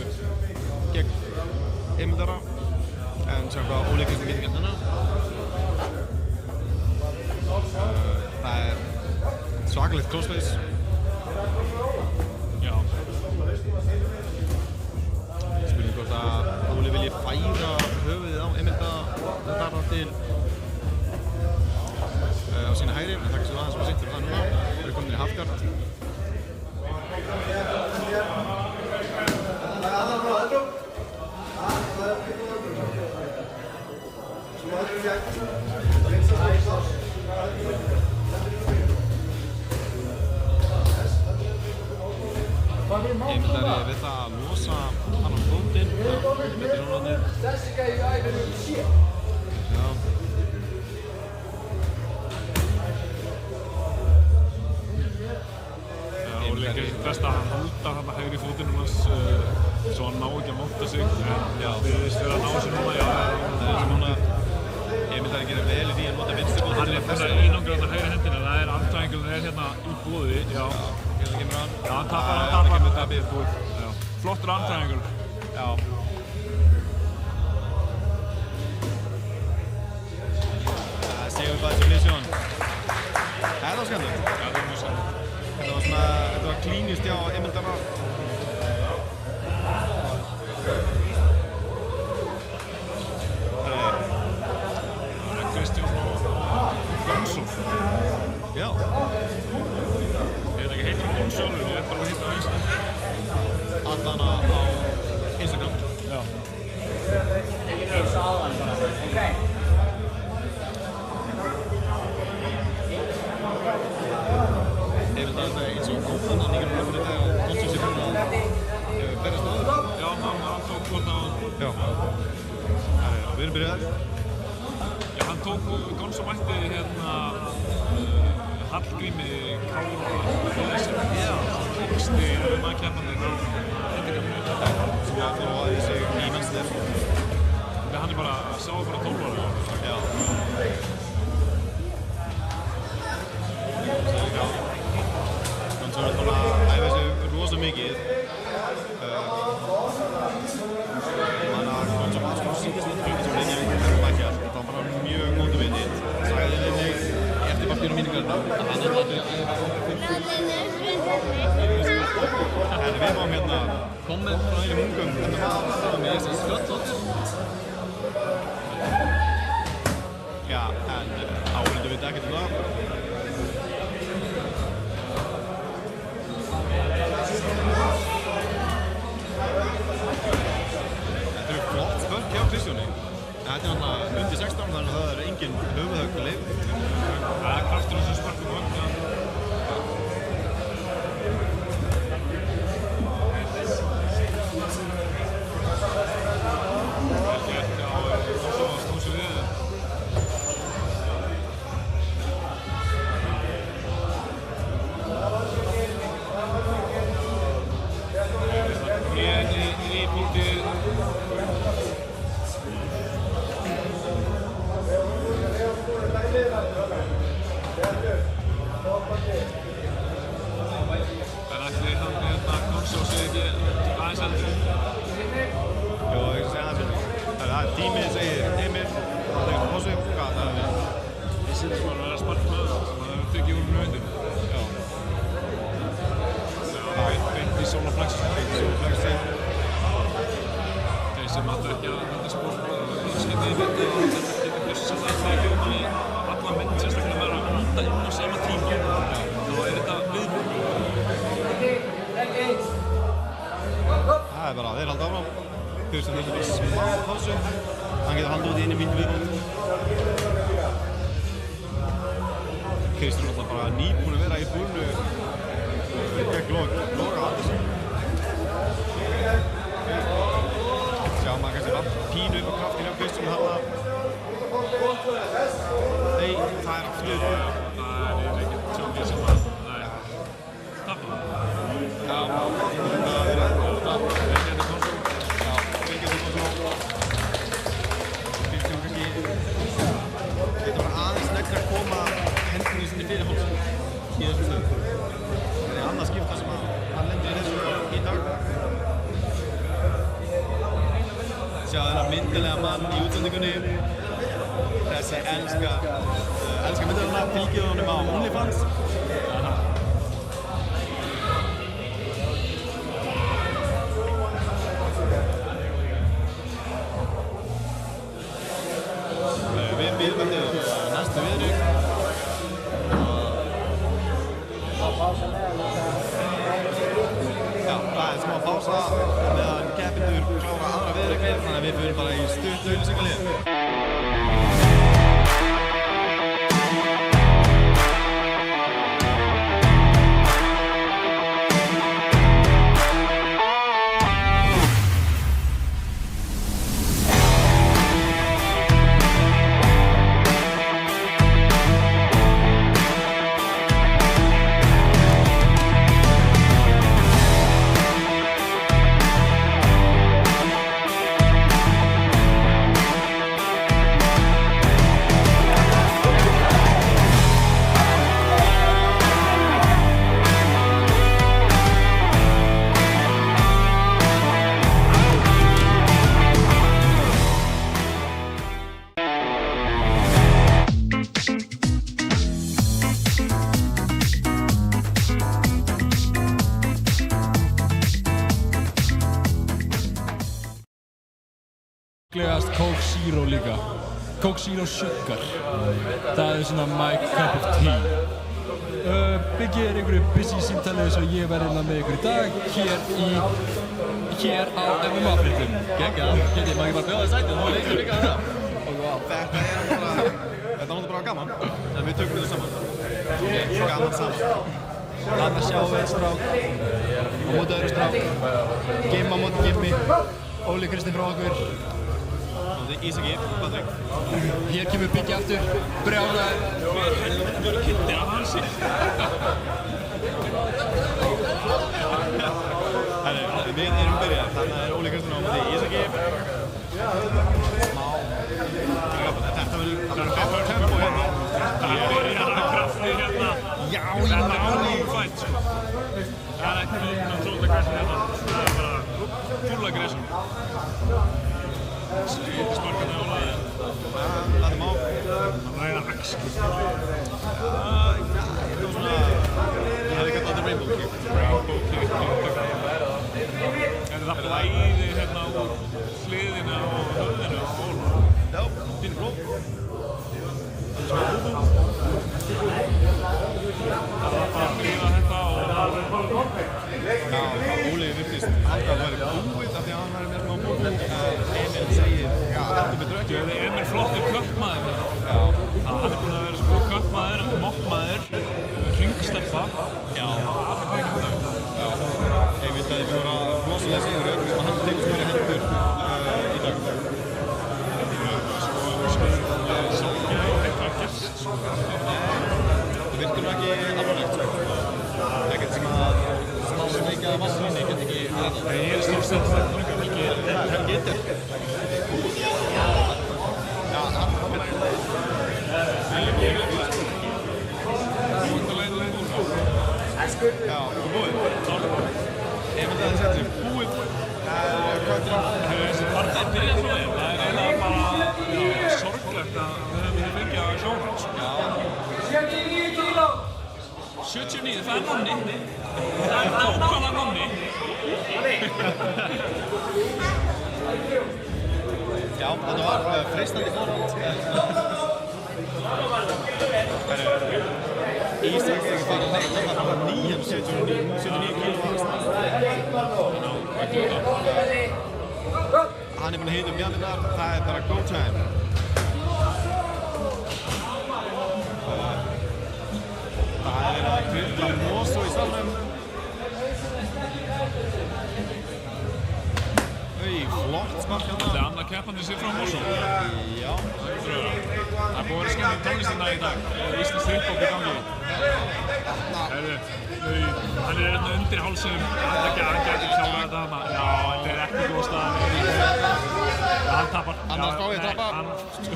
gegn Emildara en sjá hvað Óli Kristinn getur gert hennar. Það er svakalegt crossface. Já. Spurning hvort að Óli vilji færa höfuðið á Emildara til á sína hægri, en það er ekki svo aðeins sem sittur það núna. Við erum komin í halfguard. Heimildari við það að losa annan fótinn. Já, betur hjólarnir. Já. Og líka best að hann halda þarna hægri fótinum hans svo hann ná ekki að monta sig en við veist vera að ná sig núna Það er sem núna Heimildari gerir vel í því að nota vinstri fótinn hann til er að búinn pressa að einangra þarna hægri hendina það er armtriangulinn hérna í boði já Hérna kemur hann Já, hann tapar tapir búið Já, flottur armtriangul Já Það séum bara þessu liðsjón Það var skemmtilegt Já, það er mjög sann Þetta var klínist hjá Heimildara Kristján Jónsson Já Ég veit ekki heitir hún sjálfur, ég veit bara að hitta á Instagram Allan á Instagram Já Eins og áðan bara. Ok. Heimildar eins og góðan hann ekki verið þetta konsul sem hann berðast áður Já, hann tók hvort á Já Við erum byrjaðar Já, hann tók Gonzo mætti hérna Hallgrími Kára sem yngsti MMA-keppandi hendingarnir sem að þróaði sig í Manchester hann er bara, sá bara 12 ára Já Hann svo er búin að æfa sig rosa mikið Hann að Gonzo var svona síðast með hluti sem Reykjavík það var bara mjög góðu vitið sagði við mig eftir partýrum míningarna að hann ætlaði að byrja að æfa En við fáum hérna komment frá einum ungum hérna var með þessi Sköldóttir Já, en áhörðu veit ekkert það Þetta eru flott spörk hjá Kristjáni Þetta er náttúrulega undir 16 þannig að það er engin höfuðhögg leið Það er kraftur þessu spörkum Tímið segir Emil, það tekur pásu, hvað það er? Ég sýtti sem að vera spark með það, sem að það hefur tekið úr nöndinu. Já. Beint í sólaflexi. Þeir sem alltaf ekki að þetta sport skemmti í myndi og þetta getur blissað að það ekki í alla mynd, sérstaklega vera að nota inn á sama tíma. Þá er þetta viðbúið. Það er bara, þeir halda áfram. Fyrst að þetta er smá pásu. Hann getur haldið út í einu mínútu viðbót. Kristján alltaf bara nýbúinn að vera í búinu gegn Loga Andersson. Sjá maður kannski vant pínu upp á kraftin á Kristján þarna. Nei, það er aftur. Það er ekki tjókið sem að, nei, tappa það. Já, það er Þetta var aðeins negra að koma hendinni sinni fyrir hálsum í þessum stöðum. Það er annað skipta sem hann lendir í þessu í dag. Sjá þennan myndilega mann í útsendingunni. Þessi elska myndilega fylgið honum á OnlyFans. Við býðum eftir næstu viðrygg. Já, það er smá pása meðan keppindur klára aðra viðryggir, þannig að við fyrir bara í stutt auglýsingalið. líklegast Coke Zero líka. Coke Zero Sugar. Það svona my cup of tea. Biggi einhverju busy símtalið svo ég verði með ykkur í dag hér á MMA-fréttum. Geggjað. Geti maður ekki bara bjóða sætið, þú leysir líka þetta. Þetta náttúrulega bara gaman, en við tökum þetta saman. Gaman saman. Þarna sjáum við strák, á móti öðru strák, Gimmi á móti Gimmi, Óli Kristinn frá okkur, Ísaki, Patrik. Hér kemur Biggi aftur, brjálaður. Hver kynnti af hansi? Við erum byrjað, þannig er Óli Kristinn á móti Ísaki. Þetta verður tempo hérna. Það er krafti hérna. Já, Þetta er fætt sko. Það er ekki fyrir tróta græsum hérna. Það er bara full aggression. Svíti sparkan á Ólaði. Það er má. Hann ræða axki. Þetta var svona, ég hefði kallað þetta rainbow kick. Rainbow kick. En það blæði hérna úr hliðina og höfðinu á Óla. Já, fínu blóð. Það var bara að hlýða þetta og Já, Óli virtist alltaf að vera búið af því að hann væri með smá búið. Emil segir, já, heldur betur ekki. Emil flottur köppmaður. Já. Hann er búinn að vera sko köppmaður, moppmaður, hringstelpa. Já. Ég veit að þið voru að rosalega sigur og hann tekur svo meira hendur í dag. Það virkar nú ekki alvarlegt, sko. Ekkert sem að smásveika Vasslíni get ekki reddað. Ég er stórstætt þetta ekki. Það getur. Já, hann veit. Já, þú búið. Ég myndi að það setja sig búið. Þessi part er byrjað frá þér. Það er eiginlega bara sorglegt að við höfum fengið að sjá hans. 79 kíló! 79, það er nonni. Það er nákvæmlega nonni. Já, þetta var freistandi fórhald. Ísak er ekki fyrir neitt, það var nýjum 79 kíló. Hann er búinn að hita mjölnir þar, það er bara go time. Það er verið að krylla Moso í salnum. Flott spark hérna. Þetta er annað keppandi sér frá Moso. Já. Það er búið að vera skemmt tónlistina í dag. Íslands hiphop í gangi. Hann er hérna undir hálsinum. Hann gæti ekki klára þetta hana. Já, þetta er ekki góð staðan. Hann tapar. Hann er að spá í að tapa. Hann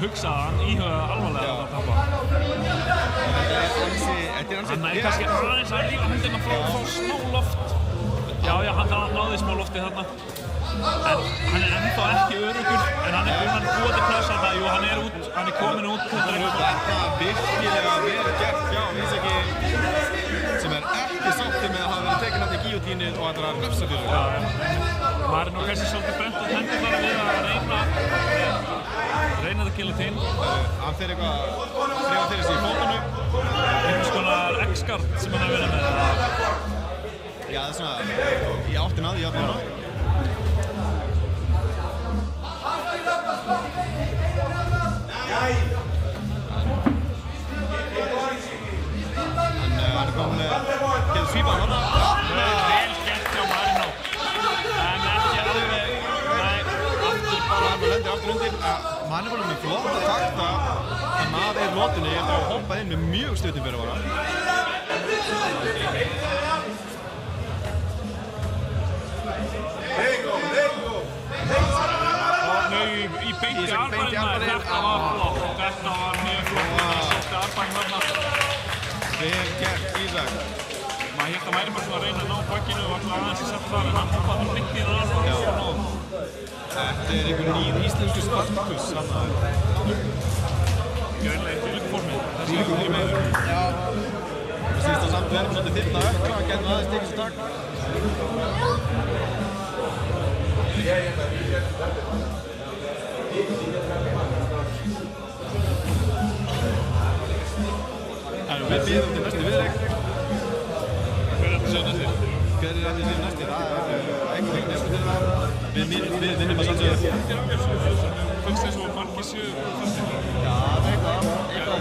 hugsaði, hann íhugaði alvarlega að tapa. Hann er kannski aðeins að rífa hendina frá smá loft. Já, hann náði smá lofti þarna. En hann er ennþá ekki öruggur, en hann er búinn að búa til pressa þetta. Jú, hann er kominn út. Þetta er virkilega vel gert hjá Ísaki, sem er ekki sáttið með að hafa verið tekinn hann í gíotínu og ætlar að refsa fyrir það. Maður er nú kannski svolítið brennt á hendurnar við að reyna það gílótín. Hann fer eitthvað að þrjá fyrir sig í fótunum. Einhvers konar X-guard sem hann er verið með. Já, það er svona í áttina að því að núna. Hann er komin með getur svípað hann. Vel gert hjá Marino. En ekki alveg, nei, aftur bara. Hann lendir aftur undir. Hann er bara með flotta takta. Hann aðeins í lotunni eftir að hoppa inn með mjög stuttum fyrir vara. Í beinti armbæðina, þetta var flott. Þetta var mjög flott. Það sótti armbæðin þarna. Vel gert, Ísak. Maður hélt að væri bara svona að reyna að ná bakkinu og alltaf aðeins að setja þar, en hann hoppaði bara mitt í það armbæðin og svo náðum. Þetta er einhver nýr íslensku Spartacus, hann að Greinlega í fylgformið, þessi ykkur fyrir meður. Já. Það sýnst að samt verðum svolítið þyrna ökra, að geta aðeins tekið sér takk. við bíðum til næstu viðleik. Hver er þetta sér næstir? Hver er þetta sér næstir? Það er eitthvað vikni eftir þetta. Við vinnum að sjálfsögðu. Fyrst eins og margir séu fastir. Já, það er eitthvað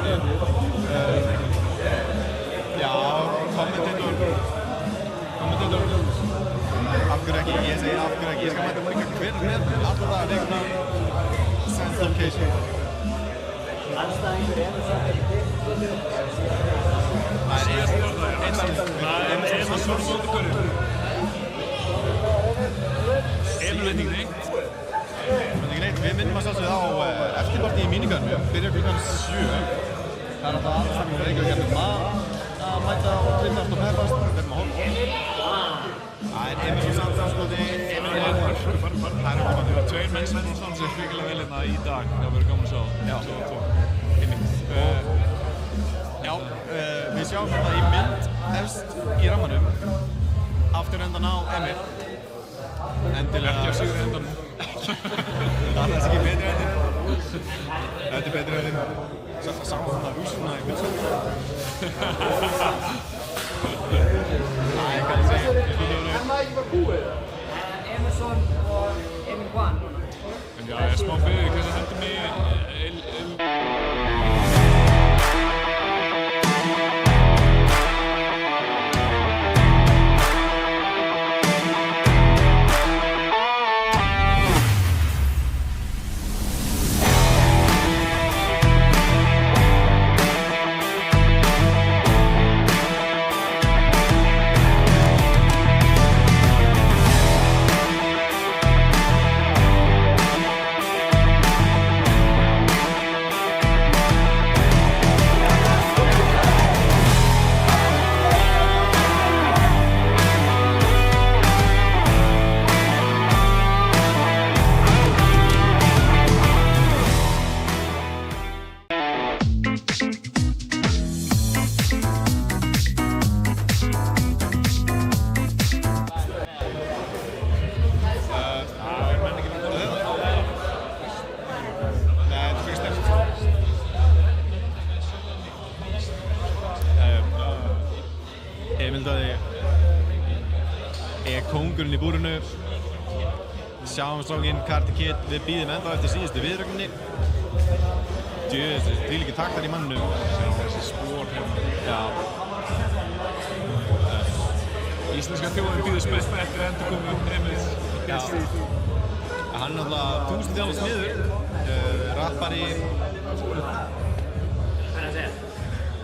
já, kommentator. Af hverju ekki, ég segi af hverju ekki. Ég skal mæta líka hver með alltaf það er eitthvað sense location. Andstæðingur Emerson er í Það er Emerson móti hverju. Emil veit ekki neitt. Við minnum að sjálfsögðu á eftirparti í mínigarnu, byrjar klukkan 7. Það er alltaf alls saman Reykjavík að mæta og trimmast og peppast. Við erum að horfa. Það er Emerson samskóti. Það eru tveir menn sem standa sig fríkilega vel hérna í dag. Það verður gaman að sjá. Já, við sjáum þetta í mynd efst í rammanum. Aftur endan á Emil. Endilega. Ekki á sigur endan. Það er ekki betri endir. Þetta er betri endir. Sáum þarna rúsuna í byrjum. Nei, hvað ég segja. Emerson og Emil Juan núna. Já, ég er smá fyrir því hvernig hendur mig kóngurinn í búrinu. Sjáum strákinn, Karate Kid, við bíðum ennþá eftir síðustu viðrögninni. Djöðis, þvílíkir taktar í mannum. Þessi spór hérna. Já. Íslenska þjóðin bíður spennt eftir endurkomu Emils. Já. Hann er náttúrulega 1000 þjála smiður, rappari.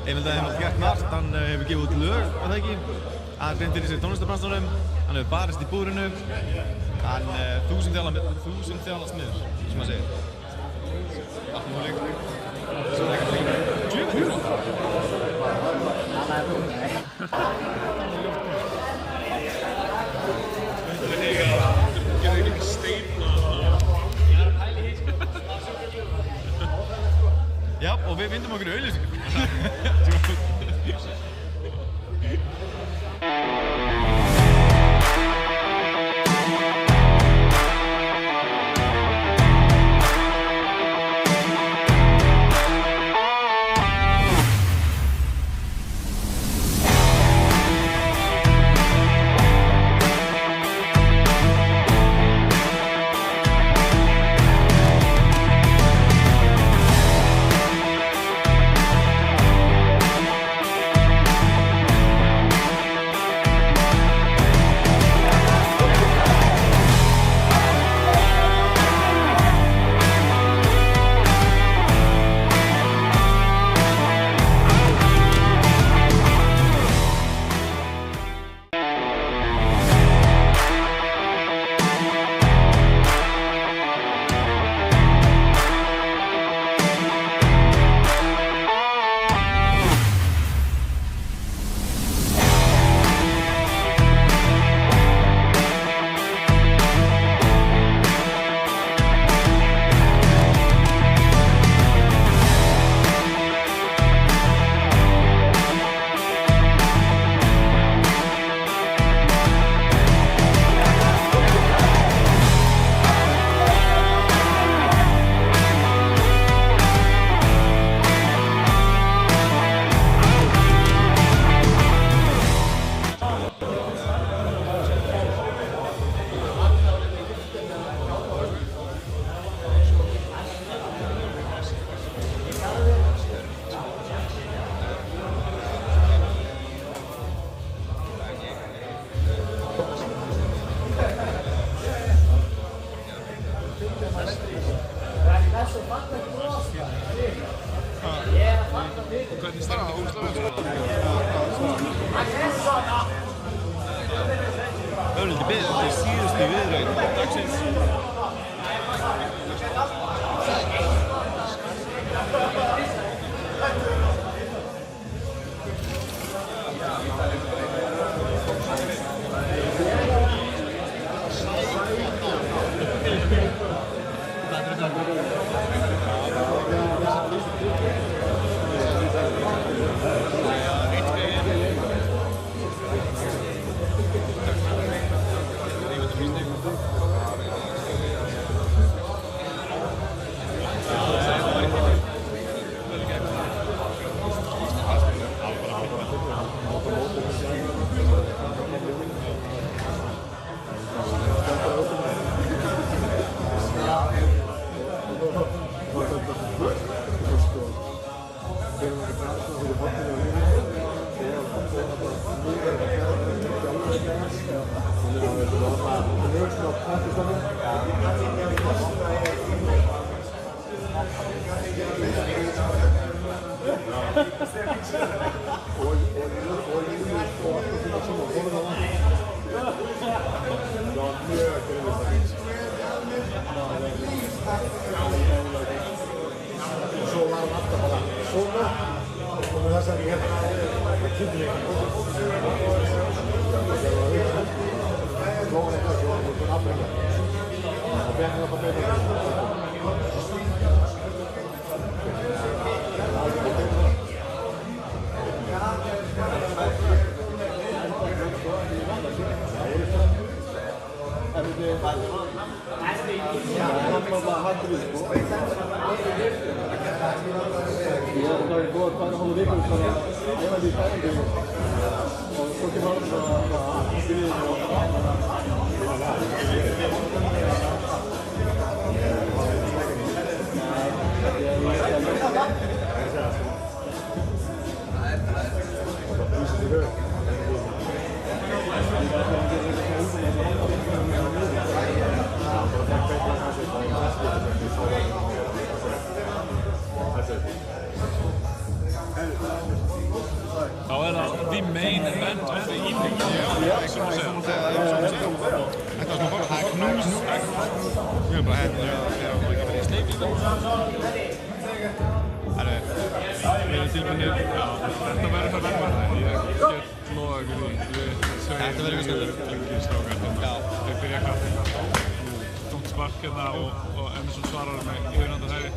Emil Daði hefur gert margt, hann hefur gefið út lög, var það ekki? Hann reyndir í sig tónlistarbransanum, hann hefur barist í búrinu. Hann 1000 þjála smiður, sem maður segir. Allt múlik. Svo er ekki djúið. Gerði ekki steina. Já, og við vindum okkur í auglýsingu. starfa ógeðslega vel, sko. Örlítið beðið til síðustu viðraun dagsins. Þá það the main event of the evening. Þetta var bara það knús. Við erum bara hérna að ekki verið í sleiklingu. Við erum tilbúinir. Þetta verður það verðmætt. Ég get lofa ykkur því. Þetta verður skemmtilegt. Lengi strákar. Þeir byrja kraft. Tómt spark hérna og Emerson svarar með yfirhanda hægri.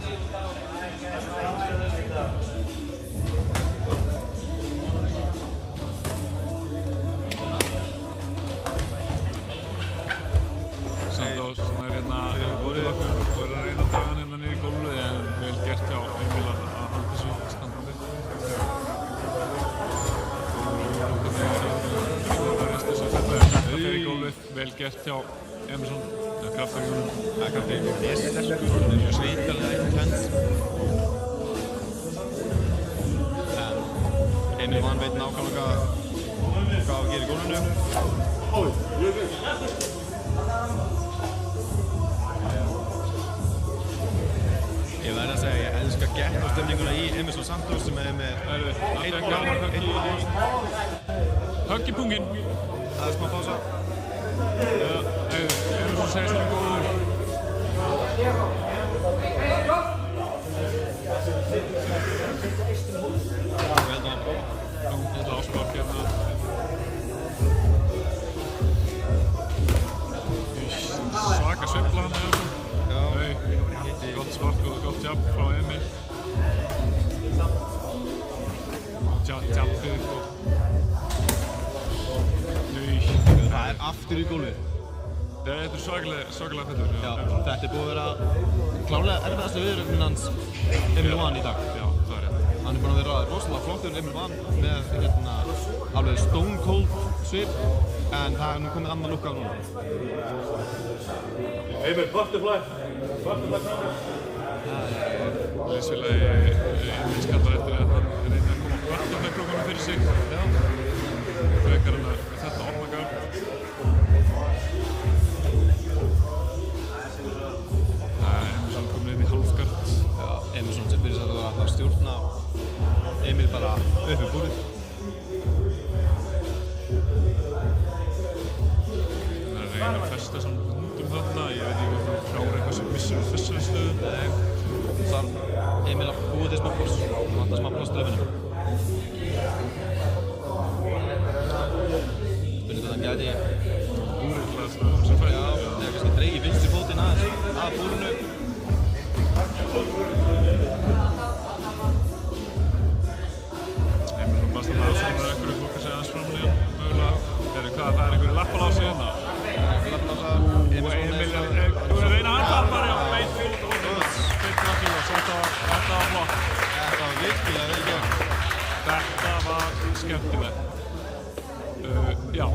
Santos er hérna borðið ykkur og er að reyna að draga hann hérna niður í gólfið en vel gert hjá Emil að halda þessu standandi. Það verðast þess að þetta fer í gólfið, vel gert hjá Emerson. Það er kraftagjum. Það er kraftagjum. Það er mjög svitalega eitthvað tvens. En Emil Van veit nákvæmlega hvað að gera í gólfinu. Ég verði að segja, ég elska gettóstemninguna í Emerson Santos sem er með högg í punginn. Það er smá pása. Emerson segist hann er góður. Ég held að hann prófa. Þetta áspark hérna. Svaka sveifla hann eða svona. Gott spark og gott jab frá Emil. Jabbið og... Það er aftur í gólfið. Þetta er svakalega fellur. Já, þetta er búið að vera klárlega erfiðasta viðureignin hans Emil Van í dag. Já, það er rétt. Hann er búinn að vera rosalega flottur Emil Van með alveg stone cold svip en það er nú komið annað lukka á núna. Emil, butterfly counter. Liðsfélagi Emil skallar eftir að hann reyna að koma butterfly-prógramu fyrir sig. Frekar hann að þetta opna garð. Emerson komin inn í hálfgard. Emerson sem byrjast að stjórna Emil bara reyna að festa þessum hundum þarna. Ég veit ekki hvort þú klárir eitthvað sem missur þessari stöðu. Nei, þarf Emil að búa til smá pláss. Það vantar smá pláss dröfinum. Spurning hvað hann gæti Úrreiklega stöðum sem fæði. Já, eða kannski dreigið vinstri fótinn aðeins að búrinu. Emil nú bast að það svona einhverju fólk að segja aðeins framlega mögulega. Hvað, það einhverju lappalási hérna? Lappalása, Emil er að reyna að tapar, já, beint út og beint náttúrulega, svo þetta var flott. Þetta var virkilega vel gert. Þetta var skemmtilegt. Já,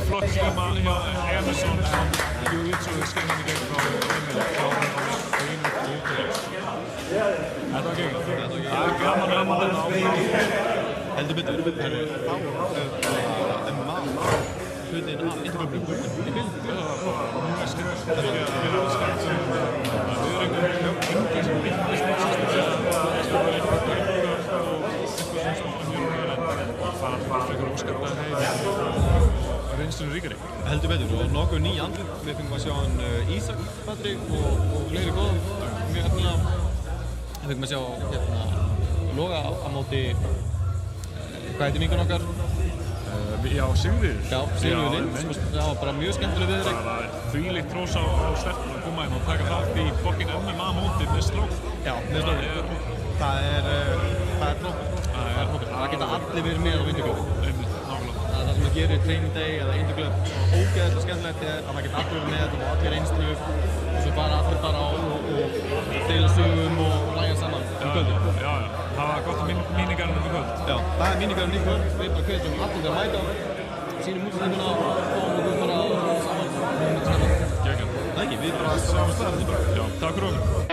flott skema hjá Emerson en Jiu-Jitsu skemman í gegn frá Emil kláður á einu útlegg. Þetta var gegn. Það er gaman þetta áfram. Heldur betur, þá MMA hlutin af interköflum í bild. Það var bara mjög skemmtilegt. Það er alveg skemmtilegt. Það er einhver yngi sem vittnist sérstaklega að það var eitthvað og eitthvað sem mjög ræðilegt. Það var frekar óskaplega heim reynslunum ríkari. Heldur betur og nokkuð ný andlit. Við fengum að sjá hann Ísak Patrik og fleiri góðum. Mjög hefnilega. Við fengum að sjá Loga á móti hvað heitir vingun okkar? Já, Sigríður. Já, Sigríður Lind. Já, bara mjög skemmtileg viðureign. Það er þvílíkt hrós á stelpunum að koma inn og taka þátt í fucking MMA mótið með strók. Já, með strók. Það er flott. Það geta allir verið með á Induglubb. Nákvæmlega. Það sem að gerir Training Day eða Induglubb ógeðslega skemmtilegt er að það geta allir verið með þetta og allir reynslu og svo bara allir bara og deila sögum og hlæja saman um kvöldum. Já. Það var gott að míningarinn um kvöld. Já, það er míningarinn í kvöld. Við bara hvetjum allir að mæta, sínum útsendinguna og fáum okkur bara saman. Geggjum. Það ekki, við bara saman stað. Já, takk fyrir okkur.